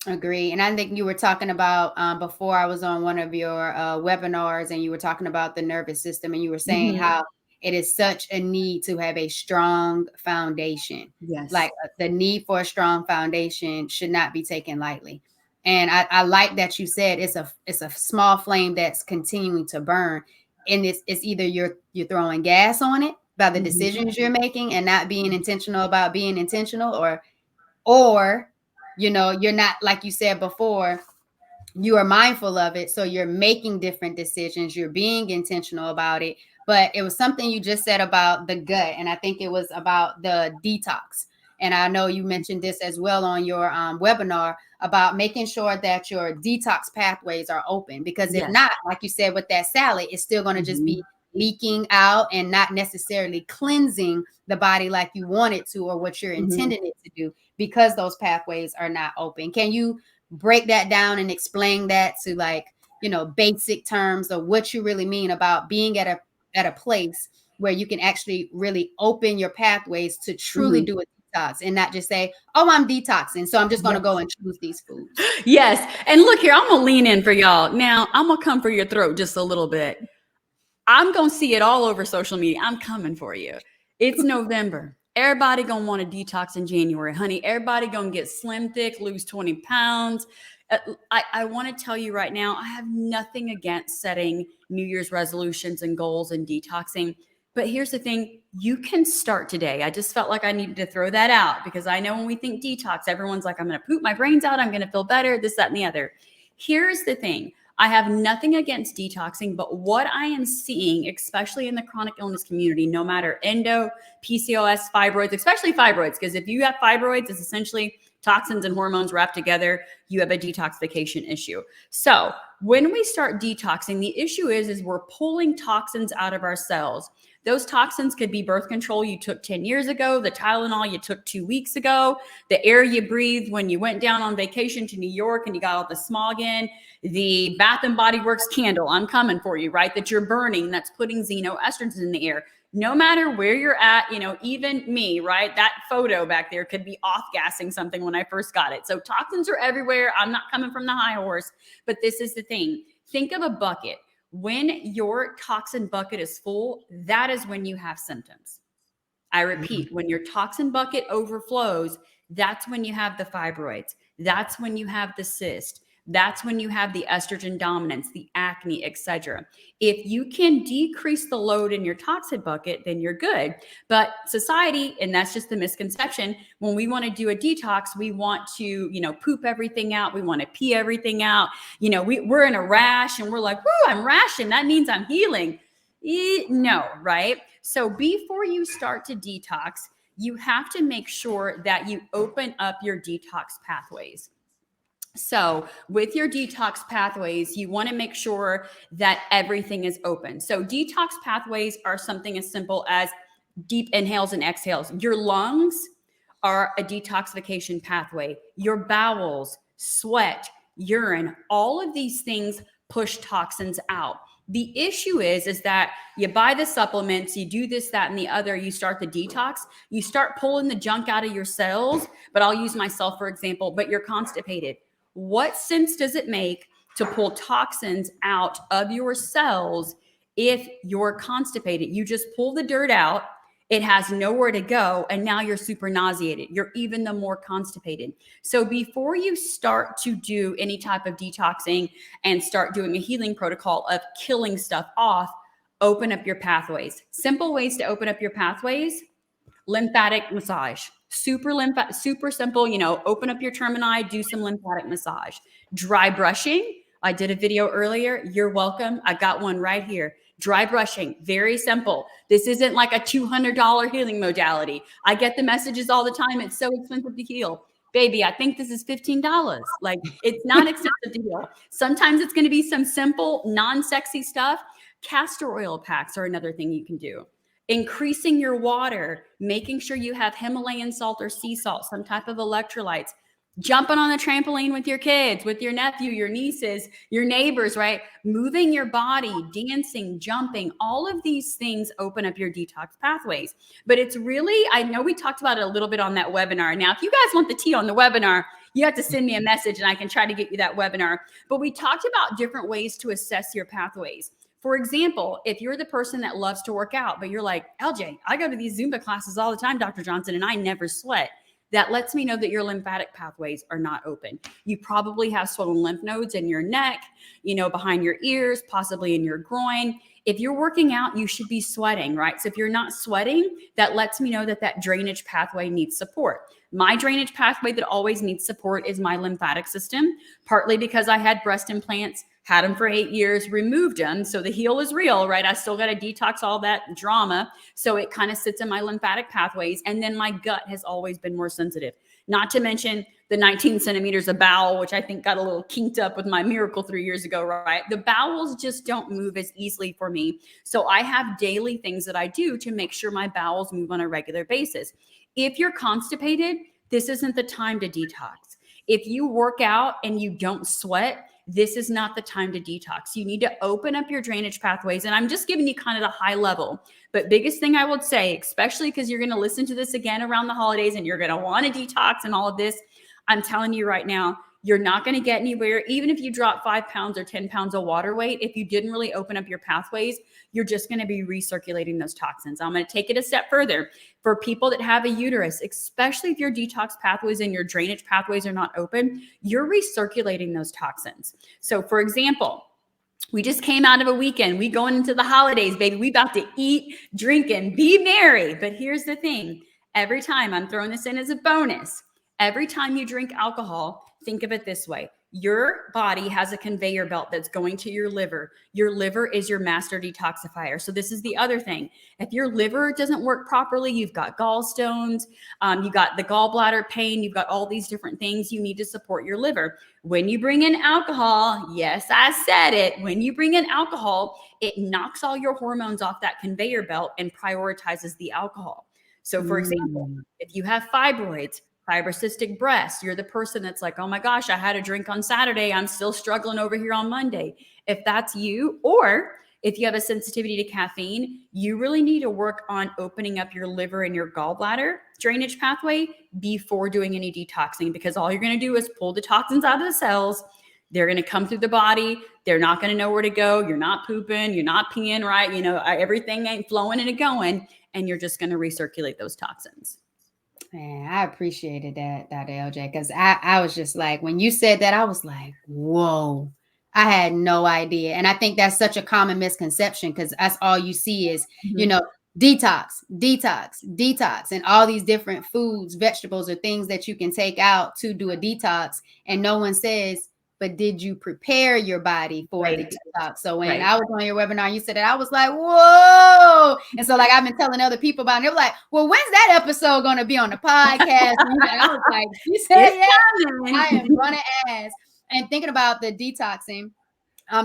Agree. And I think you were talking about before I was on one of your webinars and you were talking about the nervous system and you were saying how it is such a need to have a strong foundation. Yes. Like the need for a strong foundation should not be taken lightly. And I like that you said it's a small flame that's continuing to burn. And it's either you're throwing gas on it by the decisions you're making and not being intentional about being intentional, or you're not, like you said before, you are mindful of it. So you're making different decisions. You're being intentional about it. But it was something you just said about the gut. And I think it was about the detox. And I know you mentioned this as well on your webinar about making sure that your detox pathways are open. Because if not, like you said, with that salad, it's still going to just be leaking out and not necessarily cleansing the body like you want it to or what you're intending it to do, because those pathways are not open. Can you break that down and explain that to basic terms of what you really mean about being at a place where you can actually really open your pathways to truly do a detox and not just say, oh, I'm detoxing, so I'm just going to go and choose these foods? Yes. And look here, I'm going to lean in for y'all. Now, I'm going to come for your throat just a little bit. I'm going to see it all over social media. I'm coming for you. It's November. Everybody going to want to detox in January, honey. Everybody going to get slim thick, lose 20 pounds. I want to tell you right now, I have nothing against setting New Year's resolutions and goals and detoxing. But here's the thing, you can start today. I just felt like I needed to throw that out because I know when we think detox, everyone's like, I'm going to poop my brains out. I'm going to feel better, this, that, and the other. Here's the thing. I have nothing against detoxing, but what I am seeing, especially in the chronic illness community, no matter endo, PCOS, fibroids, especially fibroids, because if you have fibroids, it's essentially toxins and hormones wrapped together. You have a detoxification issue. So when we start detoxing, the issue is we're pulling toxins out of our cells. Those toxins could be birth control you took 10 years ago, the Tylenol you took 2 weeks ago, the air you breathed when you went down on vacation to New York and you got all the smog in, the Bath and Body Works candle, I'm coming for you, right? That you're burning, that's putting xenoestrogens in the air. No matter where you're at, even me, right? That photo back there could be off-gassing something when I first got it. So toxins are everywhere. I'm not coming from the high horse, but this is the thing. Think of a bucket. When your toxin bucket is full, that is when you have symptoms. I repeat, when your toxin bucket overflows, that's when you have the fibroids. That's when you have the cyst. That's when you have the estrogen dominance, the acne, etc. If you can decrease the load in your toxin bucket, then you're good. But society, and that's just the misconception, when we want to do a detox, we want to, poop everything out. We want to pee everything out. We're in a rash and we're like, whoo, I'm rashing. That means I'm healing. No, right? So before you start to detox, you have to make sure that you open up your detox pathways. So, with your detox pathways, you want to make sure that everything is open. So, detox pathways are something as simple as deep inhales and exhales. Your lungs are a detoxification pathway. Your bowels, sweat, urine, all of these things push toxins out. The issue is that you buy the supplements, you do this, that, and the other, you start the detox, you start pulling the junk out of your cells. But I'll use myself for example, but you're constipated. What sense does it make to pull toxins out of your cells if you're constipated? You just pull the dirt out, it has nowhere to go, and now you're super nauseated. You're even the more constipated. So before you start to do any type of detoxing and start doing a healing protocol of killing stuff off, open up your pathways. Simple ways to open up your pathways: lymphatic massage. Super simple, open up your termini, do some lymphatic massage. Dry brushing. I did a video earlier. You're welcome. I got one right here. Dry brushing, very simple. This isn't like a $200 healing modality. I get the messages all the time. It's so expensive to heal. Baby, I think this is $15. Like, it's not expensive to heal. Sometimes it's going to be some simple, non-sexy stuff. Castor oil packs are another thing you can do. Increasing your water, making sure you have Himalayan salt or sea salt, some type of electrolytes. Jumping on the trampoline with your kids, with your nephew, your nieces, your neighbors, right? Moving your body, dancing, jumping, all of these things open up your detox pathways. But it's really, I know we talked about it a little bit on that webinar. Now, if you guys want the tea on the webinar, you have to send me a message and I can try to get you that webinar. But we talked about different ways to assess your pathways. For example, if you're the person that loves to work out, but you're like, LJ, I go to these Zumba classes all the time, Dr. Johnson, and I never sweat. That lets me know that your lymphatic pathways are not open. You probably have swollen lymph nodes in your neck, behind your ears, possibly in your groin. If you're working out, you should be sweating, right? So if you're not sweating, that lets me know that that drainage pathway needs support. My drainage pathway that always needs support is my lymphatic system, partly because I had breast implants, had them for 8 years, removed them. So the heal is real, right? I still got to detox all that drama. So it kind of sits in my lymphatic pathways. And then my gut has always been more sensitive. Not to mention the 19 centimeters of bowel, which I think got a little kinked up with my miracle 3 years ago, right? The bowels just don't move as easily for me. So I have daily things that I do to make sure my bowels move on a regular basis. If you're constipated, this isn't the time to detox. If you work out and you don't sweat, this is not the time to detox. You need to open up your drainage pathways. And I'm just giving you kind of the high level. But biggest thing I would say, especially because you're going to listen to this again around the holidays and you're going to want to detox and all of this, I'm telling you right now, you're not going to get anywhere. Even if you drop 5 pounds or 10 pounds of water weight, if you didn't really open up your pathways, you're just going to be recirculating those toxins. I'm going to take it a step further. For people that have a uterus, especially if your detox pathways and your drainage pathways are not open, you're recirculating those toxins. So for example, we just came out of a weekend. We going into the holidays, baby. We about to eat, drink, and be merry. But here's the thing. Every time, I'm throwing this in as a bonus, every time you drink alcohol, think of it this way. Your body has a conveyor belt that's going to your liver. Your liver is your master detoxifier. So this is the other thing. If your liver doesn't work properly, you've got gallstones, you got the gallbladder pain, you've got all these different things. You need to support your liver. When you bring in alcohol, yes, I said it. When you bring in alcohol, it knocks all your hormones off that conveyor belt and prioritizes the alcohol. So for example, if you have fibroids, fibrocystic breast, you're the person that's like, oh my gosh, I had a drink on Saturday, I'm still struggling over here on Monday. If that's you, or if you have a sensitivity to caffeine, you really need to work on opening up your liver and your gallbladder drainage pathway before doing any detoxing, because all you're going to do is pull the toxins out of the cells. They're going to come through the body. They're not going to know where to go. You're not pooping. You're not peeing, right? Everything ain't flowing and going, and you're just going to recirculate those toxins. Man, I appreciated that, Dr. LJ, because I was just like, when you said that, I was like, whoa, I had no idea. And I think that's such a common misconception, because that's all you see is, detox, detox, detox, and all these different foods, vegetables, or things that you can take out to do a detox. And no one says, but did you prepare your body for the Right. detox? So when Right. I was on your webinar, you said that, I was like, whoa. And so like I've been telling other people about it. They were like, well, when's that episode going to be on the podcast? And I was like, she said, It's yeah, I am coming. going to ask. And thinking about the detoxing,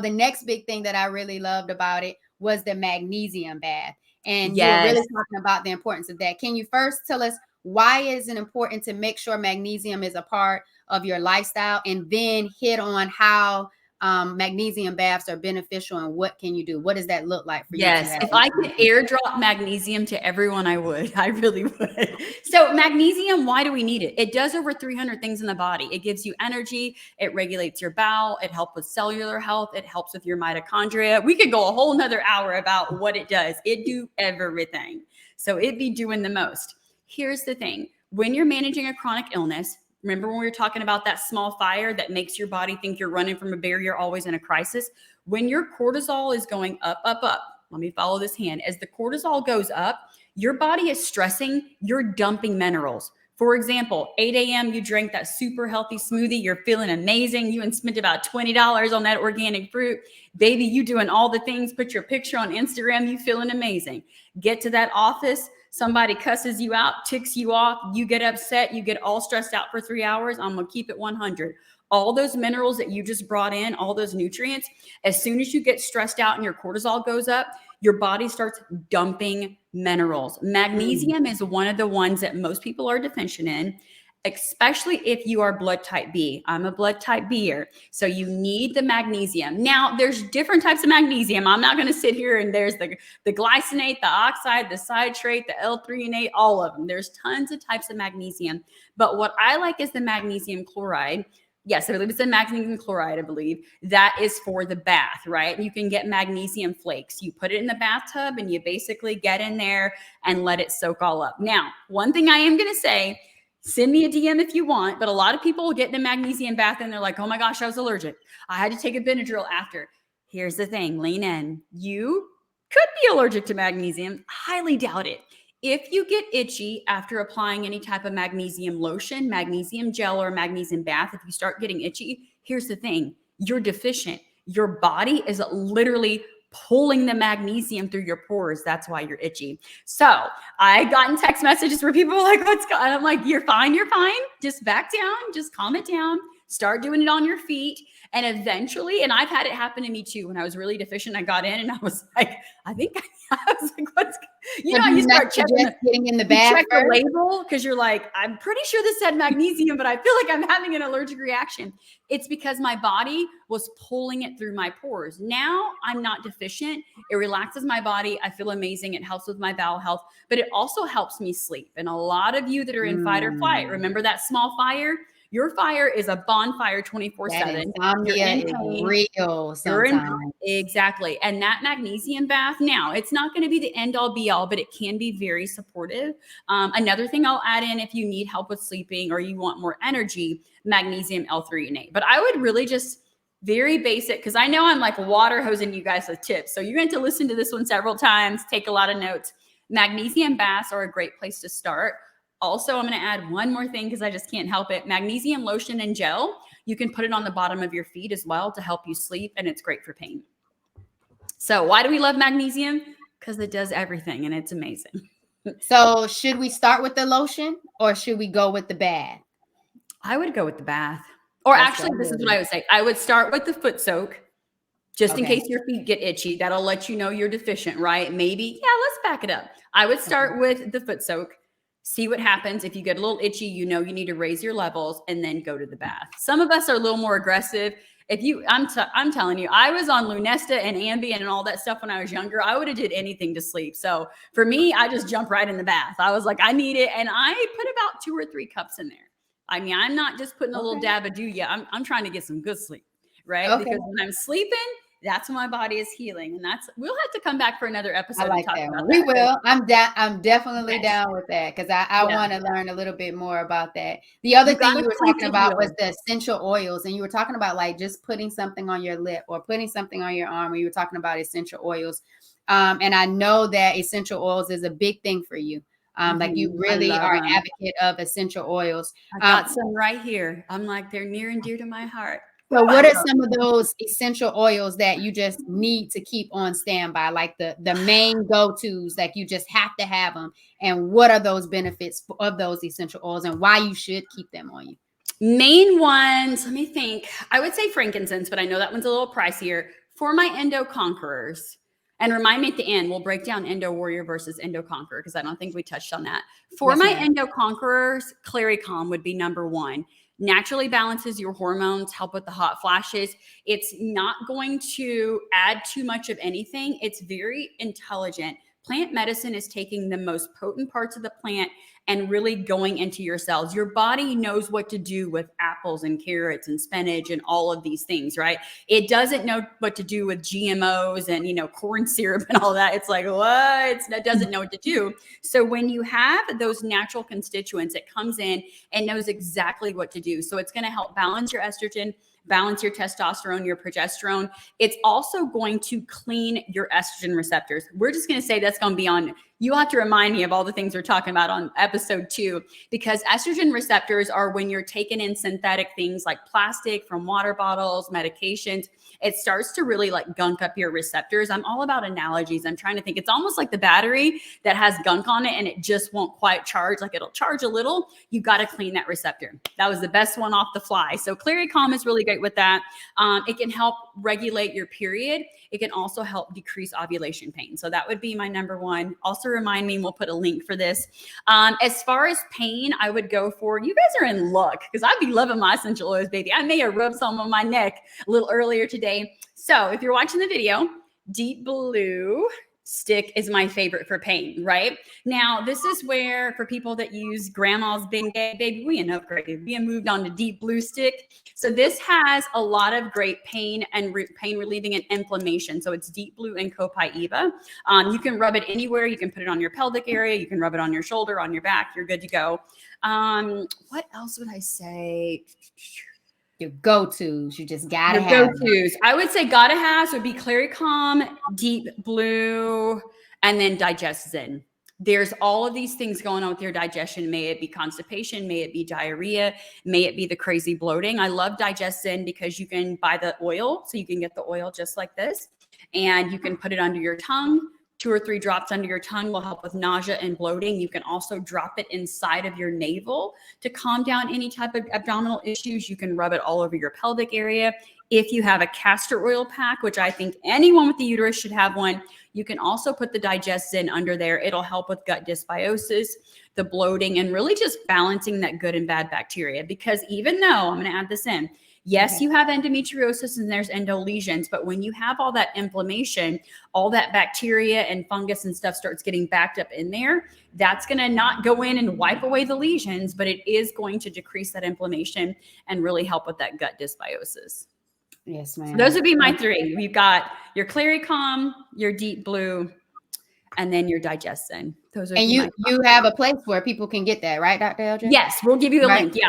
the next big thing that I really loved about it was the magnesium bath. And you were Yes. really talking about the importance of that. Can you first tell us why is it important to make sure magnesium is a part of your lifestyle, and then hit on how magnesium baths are beneficial and what can you do? What does that look like for you to Yes, have? if I could airdrop magnesium to everyone, I would. I really would. So magnesium, why do we need it? It does over 300 things in the body. It gives you energy. It regulates your bowel. It helps with cellular health. It helps with your mitochondria. We could go a whole nother hour about what it does. It do everything. So it'd be doing the most. Here's the thing. When you're managing a chronic illness, remember when we were talking about that small fire that makes your body think you're running from a bear, you're always in a crisis? When your cortisol is going up, up, up, let me follow this hand. As the cortisol goes up, your body is stressing, you're dumping minerals. For example, 8 a.m., you drink that super healthy smoothie, you're feeling amazing. You spent about $20 on that organic fruit. Baby, you doing all the things, put your picture on Instagram, you feeling amazing. Get to that office, somebody cusses you out, ticks you off, you get upset, you get all stressed out for 3 hours. I'm going to keep it 100. All those minerals that you just brought in, all those nutrients, as soon as you get stressed out and your cortisol goes up, your body starts dumping minerals. Magnesium is one of the ones that most people are deficient in, especially if you are blood type B. I'm a blood type B'er, so you need the magnesium. Now, there's different types of magnesium. I'm not going to sit here and there's the glycinate, the oxide, the citrate, the L-threonate, all of them. There's tons of types of magnesium, but what I like is the magnesium chloride. Yes, I believe it's a magnesium chloride, I believe. That is for the bath, right? You can get magnesium flakes. You put it in the bathtub and you basically get in there and let it soak all up. Now, one thing I am going to say, send me a DM if you want, but a lot of people will get in a magnesium bath and they're like, oh my gosh, I was allergic. I had to take a Benadryl after. Here's the thing, lean in. You could be allergic to magnesium. Highly doubt it. If you get itchy after applying any type of magnesium lotion, magnesium gel, or magnesium bath, if you start getting itchy, here's the thing, you're deficient. Your body is literally pulling the magnesium through your pores. That's why you're itchy. So I gotten text messages where people are like, what's going on? I'm like, you're fine. Just back down, just calm it down. Start doing it on your feet. And eventually, and I've had it happen to me too, when I was really deficient, I got in and I was like, I was like, what's, you start checking getting in the bath check the label because you're like, I'm pretty sure this said magnesium, but I feel like I'm having an allergic reaction. It's because my body was pulling it through my pores. Now I'm not deficient. It relaxes my body. I feel amazing. It helps with my bowel health, but it also helps me sleep. And a lot of you that are in fight or flight, remember that small fire? Your fire is a bonfire 24/7. Insomnia is real sometimes. Exactly. And that magnesium bath, now it's not going to be the end all be all, but it can be very supportive. Another thing I'll add in if you need help with sleeping or you want more energy, magnesium L-threonate. But I would really just very basic, because I know I'm like water hosing you guys with tips. So you're going to listen to this one several times, take a lot of notes. Magnesium baths are a great place to start. Also, I'm going to add one more thing because I just can't help it. Magnesium lotion and gel. You can put it on the bottom of your feet as well to help you sleep, and it's great for pain. So why do we love magnesium? Because it does everything, and it's amazing. So should we start with the lotion or should we go with the bath? I would go with the bath. Or actually, this is what I would say. I would start with the foot soak, just in case your feet get itchy. That'll let you know you're deficient, right? Maybe, let's back it up. I would start with the foot soak. See what happens. If you get a little itchy, you need to raise your levels and then go to the bath. Some of us are a little more aggressive. I'm telling you, I was on Lunesta and Ambien and all that stuff when I was younger. I would have did anything to sleep. So for me, I just jumped right in the bath. I was like, I need it. And I put about 2 or 3 cups in there. I mean, I'm not just putting a little dab of dew. I'm trying to get some good sleep, right? Okay. Because when I'm sleeping, that's when my body is healing. And we'll have to come back for another episode. I like that. We will. I'm definitely down with that because I want to learn a little bit more about that. The other thing you were talking about was the essential oils, and you were talking about like just putting something on your lip or putting something on your arm, or you were talking about essential oils. And I know that essential oils is a big thing for you. Like you really are an advocate of essential oils. I got some right here. I'm like, they're near and dear to my heart. So what are some of those essential oils that you just need to keep on standby, like the main go-tos, like you just have to have them? And what are those benefits of those essential oils and why you should keep them on you? Main ones, let me think. I would say frankincense, but I know that one's a little pricier. For my endo conquerors, and remind me at the end, we'll break down endo warrior versus endo conqueror because I don't think we touched on that. For Yes, my ma'am. endo conquerors, Claricalm would be number one. Naturally balances your hormones, help with the hot flashes. It's not going to add too much of anything. It's very intelligent. Plant medicine is taking the most potent parts of the plant and really going into your cells. Your body knows what to do with apples and carrots and spinach and all of these things, right? It doesn't know what to do with GMOs and, corn syrup and all that. It's like, what? It doesn't know what to do. So when you have those natural constituents, it comes in and knows exactly what to do. So it's going to help balance your estrogen, balance your testosterone, your progesterone. It's also going to clean your estrogen receptors. We're just going to say that's going to be on. You'll have to remind me of all the things we're talking about on episode 2, because estrogen receptors are when you're taking in synthetic things like plastic from water bottles, medications. It starts to really like gunk up your receptors. I'm all about analogies. I'm trying to think. It's almost like the battery that has gunk on it and it just won't quite charge. Like it'll charge a little. You got to clean that receptor. That was the best one off the fly. So Claricalm is really great with that. It can help regulate your period. It can also help decrease ovulation pain. So that would be my number one. Also remind me, and we'll put a link for this. As far as pain, I would go for, you guys are in luck because I'd be loving my essential oils, baby. I may have rubbed some on my neck a little earlier today. So if you're watching the video, Deep Blue stick is my favorite for pain, right? Now, this is where for people that use grandma's Bengay, baby, we upgraded. We moved on to Deep Blue stick. So this has a lot of great pain and pain relieving and inflammation. So it's Deep Blue and Copaiba. You can rub it anywhere. You can put it on your pelvic area. You can rub it on your shoulder, on your back. You're good to go. What else would I say? Your go-tos. You just gotta Your have go-tos. I would say gotta have would be Claricalm, Deep Blue, and then Digest Zen. There's all of these things going on with your digestion. May it be constipation, may it be diarrhea, may it be the crazy bloating. I love Digest Zen because you can buy the oil. So you can get the oil just like this and you can put it under your tongue. 2 or 3 drops under your tongue will help with nausea and bloating. You can also drop it inside of your navel to calm down any type of abdominal issues. You can rub it all over your pelvic area. If you have a castor oil pack, which I think anyone with the uterus should have one, you can also put the Digest Zen under there. It'll help with gut dysbiosis, the bloating, and really just balancing that good and bad bacteria. Because even though, I'm going to add this in, yes, you have endometriosis and there's endo lesions, but when you have all that inflammation, all that bacteria and fungus and stuff starts getting backed up in there, that's going to not go in and wipe away the lesions, but it is going to decrease that inflammation and really help with that gut dysbiosis. Yes, ma'am. So those would be my 3. We've got your Claricalm, your Deep Blue, and then your Digest Zen. Those are. And you have a place where people can get that, right, Dr. LJ? Yes, we'll give you a link. Yeah.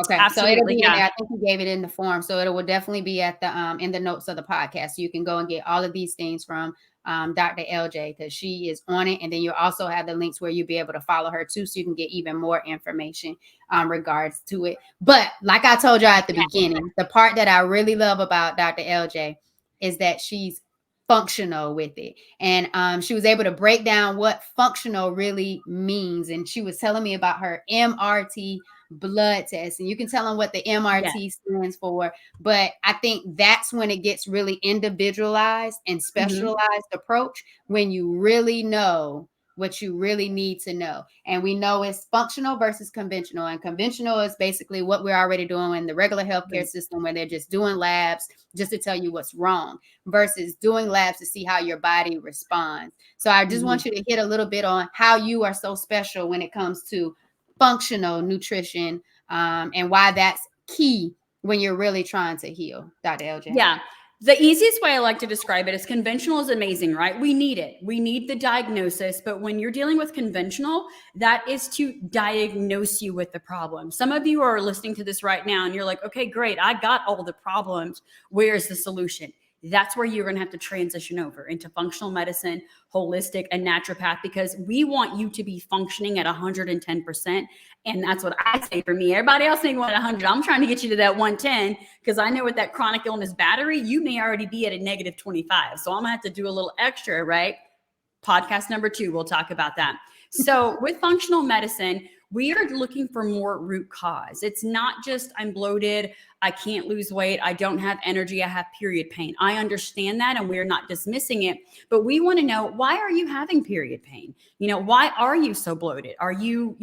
Okay, absolutely. So it'll be in there. I think you gave it in the form, so it will definitely be at the in the notes of the podcast. So you can go and get all of these things from Dr. LJ because she is on it, and then you also have the links where you'll be able to follow her too, so you can get even more information regards to it. But like I told you at the beginning, the part that I really love about Dr. LJ is that she's functional with it, and she was able to break down what functional really means, and she was telling me about her MRT blood test, and you can tell them what the MRT stands for, but I think that's when it gets really individualized and specialized approach, when you really know what you really need to know. And we know it's functional versus conventional, and conventional is basically what we're already doing in the regular healthcare system, where they're just doing labs just to tell you what's wrong, versus doing labs to see how your body responds. So I just want you to hit a little bit on how you are so special when it comes to functional nutrition, and why that's key when you're really trying to heal, Dr. LJ. Yeah. The easiest way I like to describe it is conventional is amazing, right? We need it. We need the diagnosis. But when you're dealing with conventional, that is to diagnose you with the problem. Some of you are listening to this right now and you're like, okay, great. I got all the problems. Where's the solution? that's where you're going to have to transition over into functional medicine, holistic, and naturopath, because we want you to be functioning at 110%. And that's what I say for me. Everybody else may want 100. I'm trying to get you to that 110, because I know with that chronic illness battery, you may already be at a negative 25. So I'm going to have to do a little extra, right? Podcast number 2, we'll talk about that. So with functional medicine, we are looking for more root cause. It's not just I'm bloated, I can't lose weight, I don't have energy, I have period pain. I understand that, and we're not dismissing it, but we want to know, why are you having period pain? Why are you so bloated? Are you,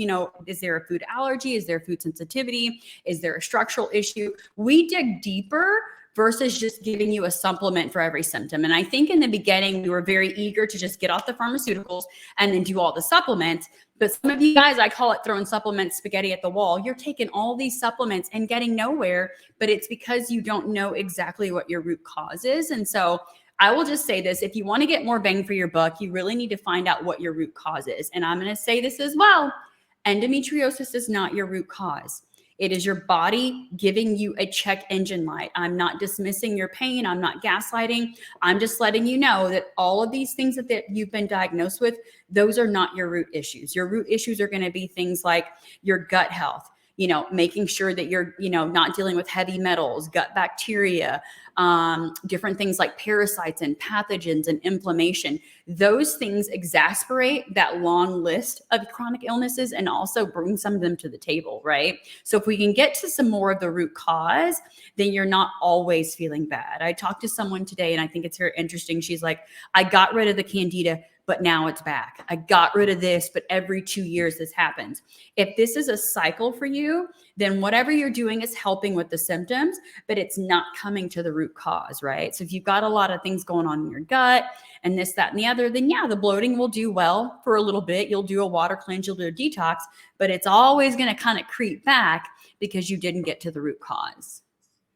is there a food allergy? Is there food sensitivity? Is there a structural issue? We dig deeper versus just giving you a supplement for every symptom. And I think in the beginning, we were very eager to just get off the pharmaceuticals and then do all the supplements. But some of you guys, I call it throwing supplement spaghetti at the wall. You're taking all these supplements and getting nowhere, but it's because you don't know exactly what your root cause is. And so I will just say this: if you want to get more bang for your buck, you really need to find out what your root cause is. And I'm going to say this as well: endometriosis is not your root cause. It is your body giving you a check engine light. I'm not dismissing your pain. I'm not gaslighting. I'm just letting you know that all of these things that you've been diagnosed with, those are not your root issues. Your root issues are going to be things like your gut health, making sure that you're, not dealing with heavy metals, gut bacteria, different things like parasites and pathogens and inflammation. Those things exasperate that long list of chronic illnesses and also bring some of them to the table, right? So if we can get to some more of the root cause, then you're not always feeling bad. I talked to someone today, and I think it's very interesting. She's like, I got rid of the candida, but now it's back. I got rid of this, but every 2 years this happens. If this is a cycle for you, then whatever you're doing is helping with the symptoms, but it's not coming to the root cause, right? So if you've got a lot of things going on in your gut and this, that, and the other, then yeah, the bloating will do well for a little bit. You'll do a water cleanse, you'll do a detox, but it's always going to kind of creep back because you didn't get to the root cause.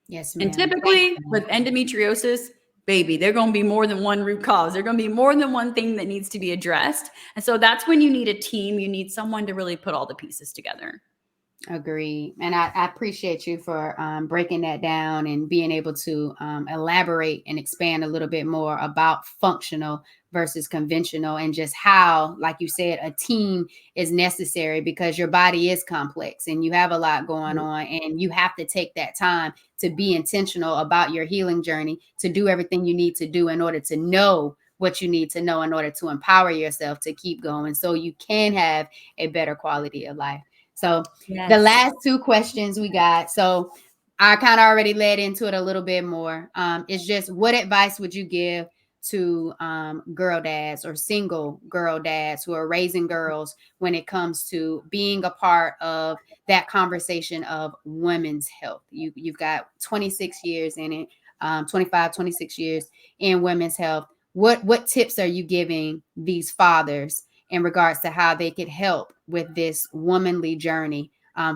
Yes, ma'am. And typically with endometriosis, baby, there are going to be more than one root cause. There are going to be more than one thing that needs to be addressed. And so that's when you need a team. You need someone to really put all the pieces together. Agree. And I appreciate you for breaking that down and being able to elaborate and expand a little bit more about functional versus conventional, and just how, like you said, a team is necessary, because your body is complex and you have a lot going on, and you have to take that time to be intentional about your healing journey, to do everything you need to do in order to know what you need to know in order to empower yourself to keep going, so you can have a better quality of life. So the last 2 questions we got, so I kind of already led into it a little bit more. It's just, what advice would you give to girl dads or single girl dads who are raising girls when it comes to being a part of that conversation of women's health? You've got 26 years in it, 26 years in women's health. What tips are you giving these fathers in regards to how they could help with this womanly journey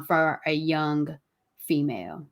for a young female?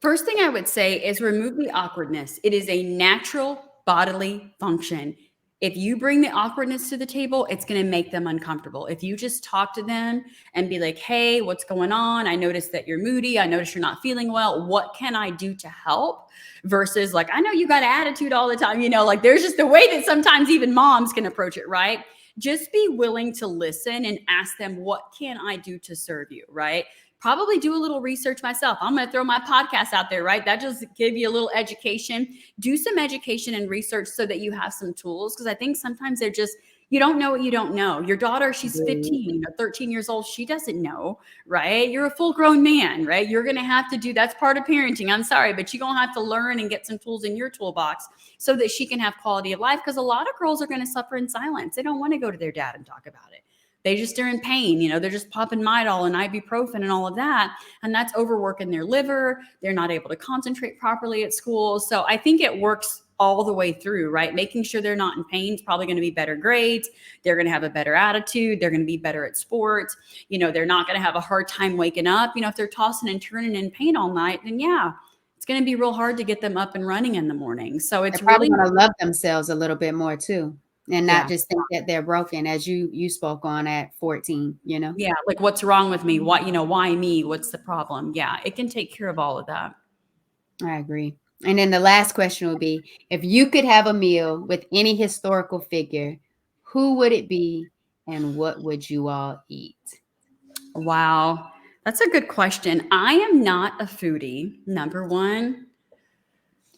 First thing I would say is remove the awkwardness. It is a natural bodily function. If you bring the awkwardness to the table, it's going to make them uncomfortable. If you just talk to them and be like, hey, what's going on? I noticed that you're moody. I noticed you're not feeling well. What can I do to help? Versus like, I know you got attitude all the time. Like there's just a way that sometimes even moms can approach it, right? Just be willing to listen and ask them, what can I do to serve you, right? Probably do a little research myself. I'm going to throw my podcast out there, right? That just give you a little education. Do some education and research so that you have some tools. Because I think sometimes they're just, you don't know what you don't know. Your daughter, she's 15 or 13 years old. She doesn't know, right? You're a full grown man, right? You're going to have to do, that's part of parenting. I'm sorry, but you're going to have to learn and get some tools in your toolbox so that she can have quality of life. Because a lot of girls are going to suffer in silence. They don't want to go to their dad and talk about it. They just are in pain. They're just popping Midol and ibuprofen and all of that. And that's overworking their liver. They're not able to concentrate properly at school. So I think it works all the way through, right? Making sure they're not in pain is probably going to be better grades. They're going to have a better attitude. They're going to be better at sports. They're not going to have a hard time waking up. If they're tossing and turning in pain all night, then yeah, it's going to be real hard to get them up and running in the morning. So it's probably really going to love themselves a little bit more too. And not just think that they're broken, as you spoke on at 14, Yeah. Like, what's wrong with me? Why me? What's the problem? Yeah. It can take care of all of that. I agree. And then the last question would be, if you could have a meal with any historical figure, who would it be and what would you all eat? Wow. That's a good question. I am not a foodie, number one.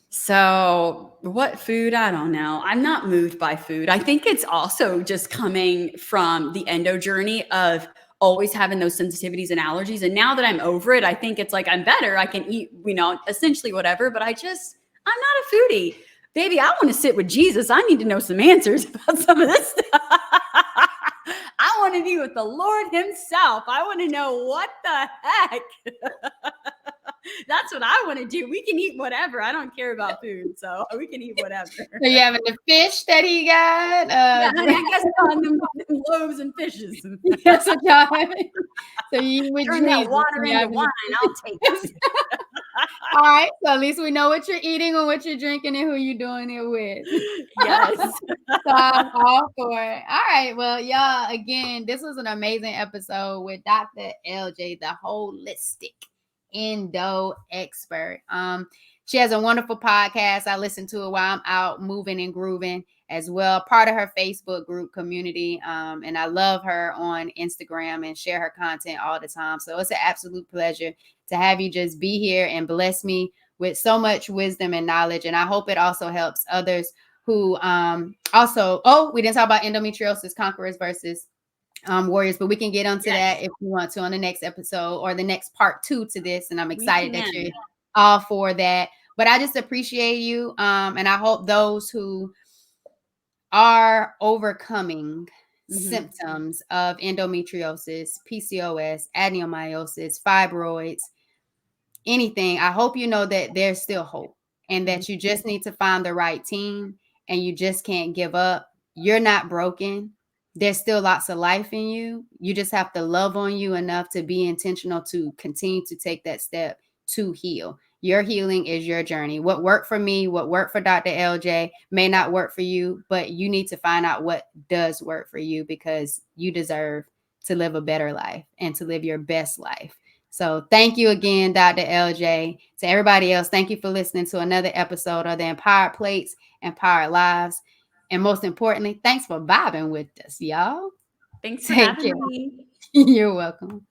So, what food? I don't know. I'm not moved by food. I think it's also just coming from the endo journey of always having those sensitivities and allergies. And now that I'm over it, I think it's like I'm better. I can eat, essentially whatever, but I'm not a foodie. Baby, I want to sit with Jesus. I need to know some answers about some of this stuff. I want to be with the Lord Himself. I want to know what the heck. That's what I want to do. We can eat whatever. I don't care about food, so we can eat whatever. So you having the fish that he got? Yeah, honey, I guess on them loaves and fishes. That's what y'all having. So you with Turn that Jesus. water into wine. I'll take it. All right. So at least we know what you're eating and what you're drinking and who you're doing it with. Yes. So I'm all for it. All right. Well, y'all, again, this was an amazing episode with Dr. LJ, the Wholistic Endo Expert. She has a wonderful podcast. I listen to it while I'm out moving and grooving as well. Part of her Facebook group community. And I love her on Instagram and share her content all the time. So it's an absolute pleasure to have you just be here and bless me with so much wisdom and knowledge. And I hope it also helps others who we didn't talk about endometriosis conquerors versus warriors, but we can get onto that if you want to on the next episode or the next part 2 to this. And I'm excited that you're all for that. But I just appreciate you. And I hope those who are overcoming symptoms of endometriosis, PCOS, adenomyosis, fibroids, anything, I hope you know that there's still hope and that you just need to find the right team and you just can't give up. You're not broken. There's still lots of life in you. You just have to love on you enough to be intentional to continue to take that step to heal. Your healing is your journey. What worked for me, what worked for Dr. LJ may not work for you, but you need to find out what does work for you because you deserve to live a better life and to live your best life. So thank you again, Dr. LJ. To everybody else, thank you for listening to another episode of the Empowered Plates, Empowered Lives. And most importantly, thanks for vibing with us, y'all. Thanks for having me. You're welcome.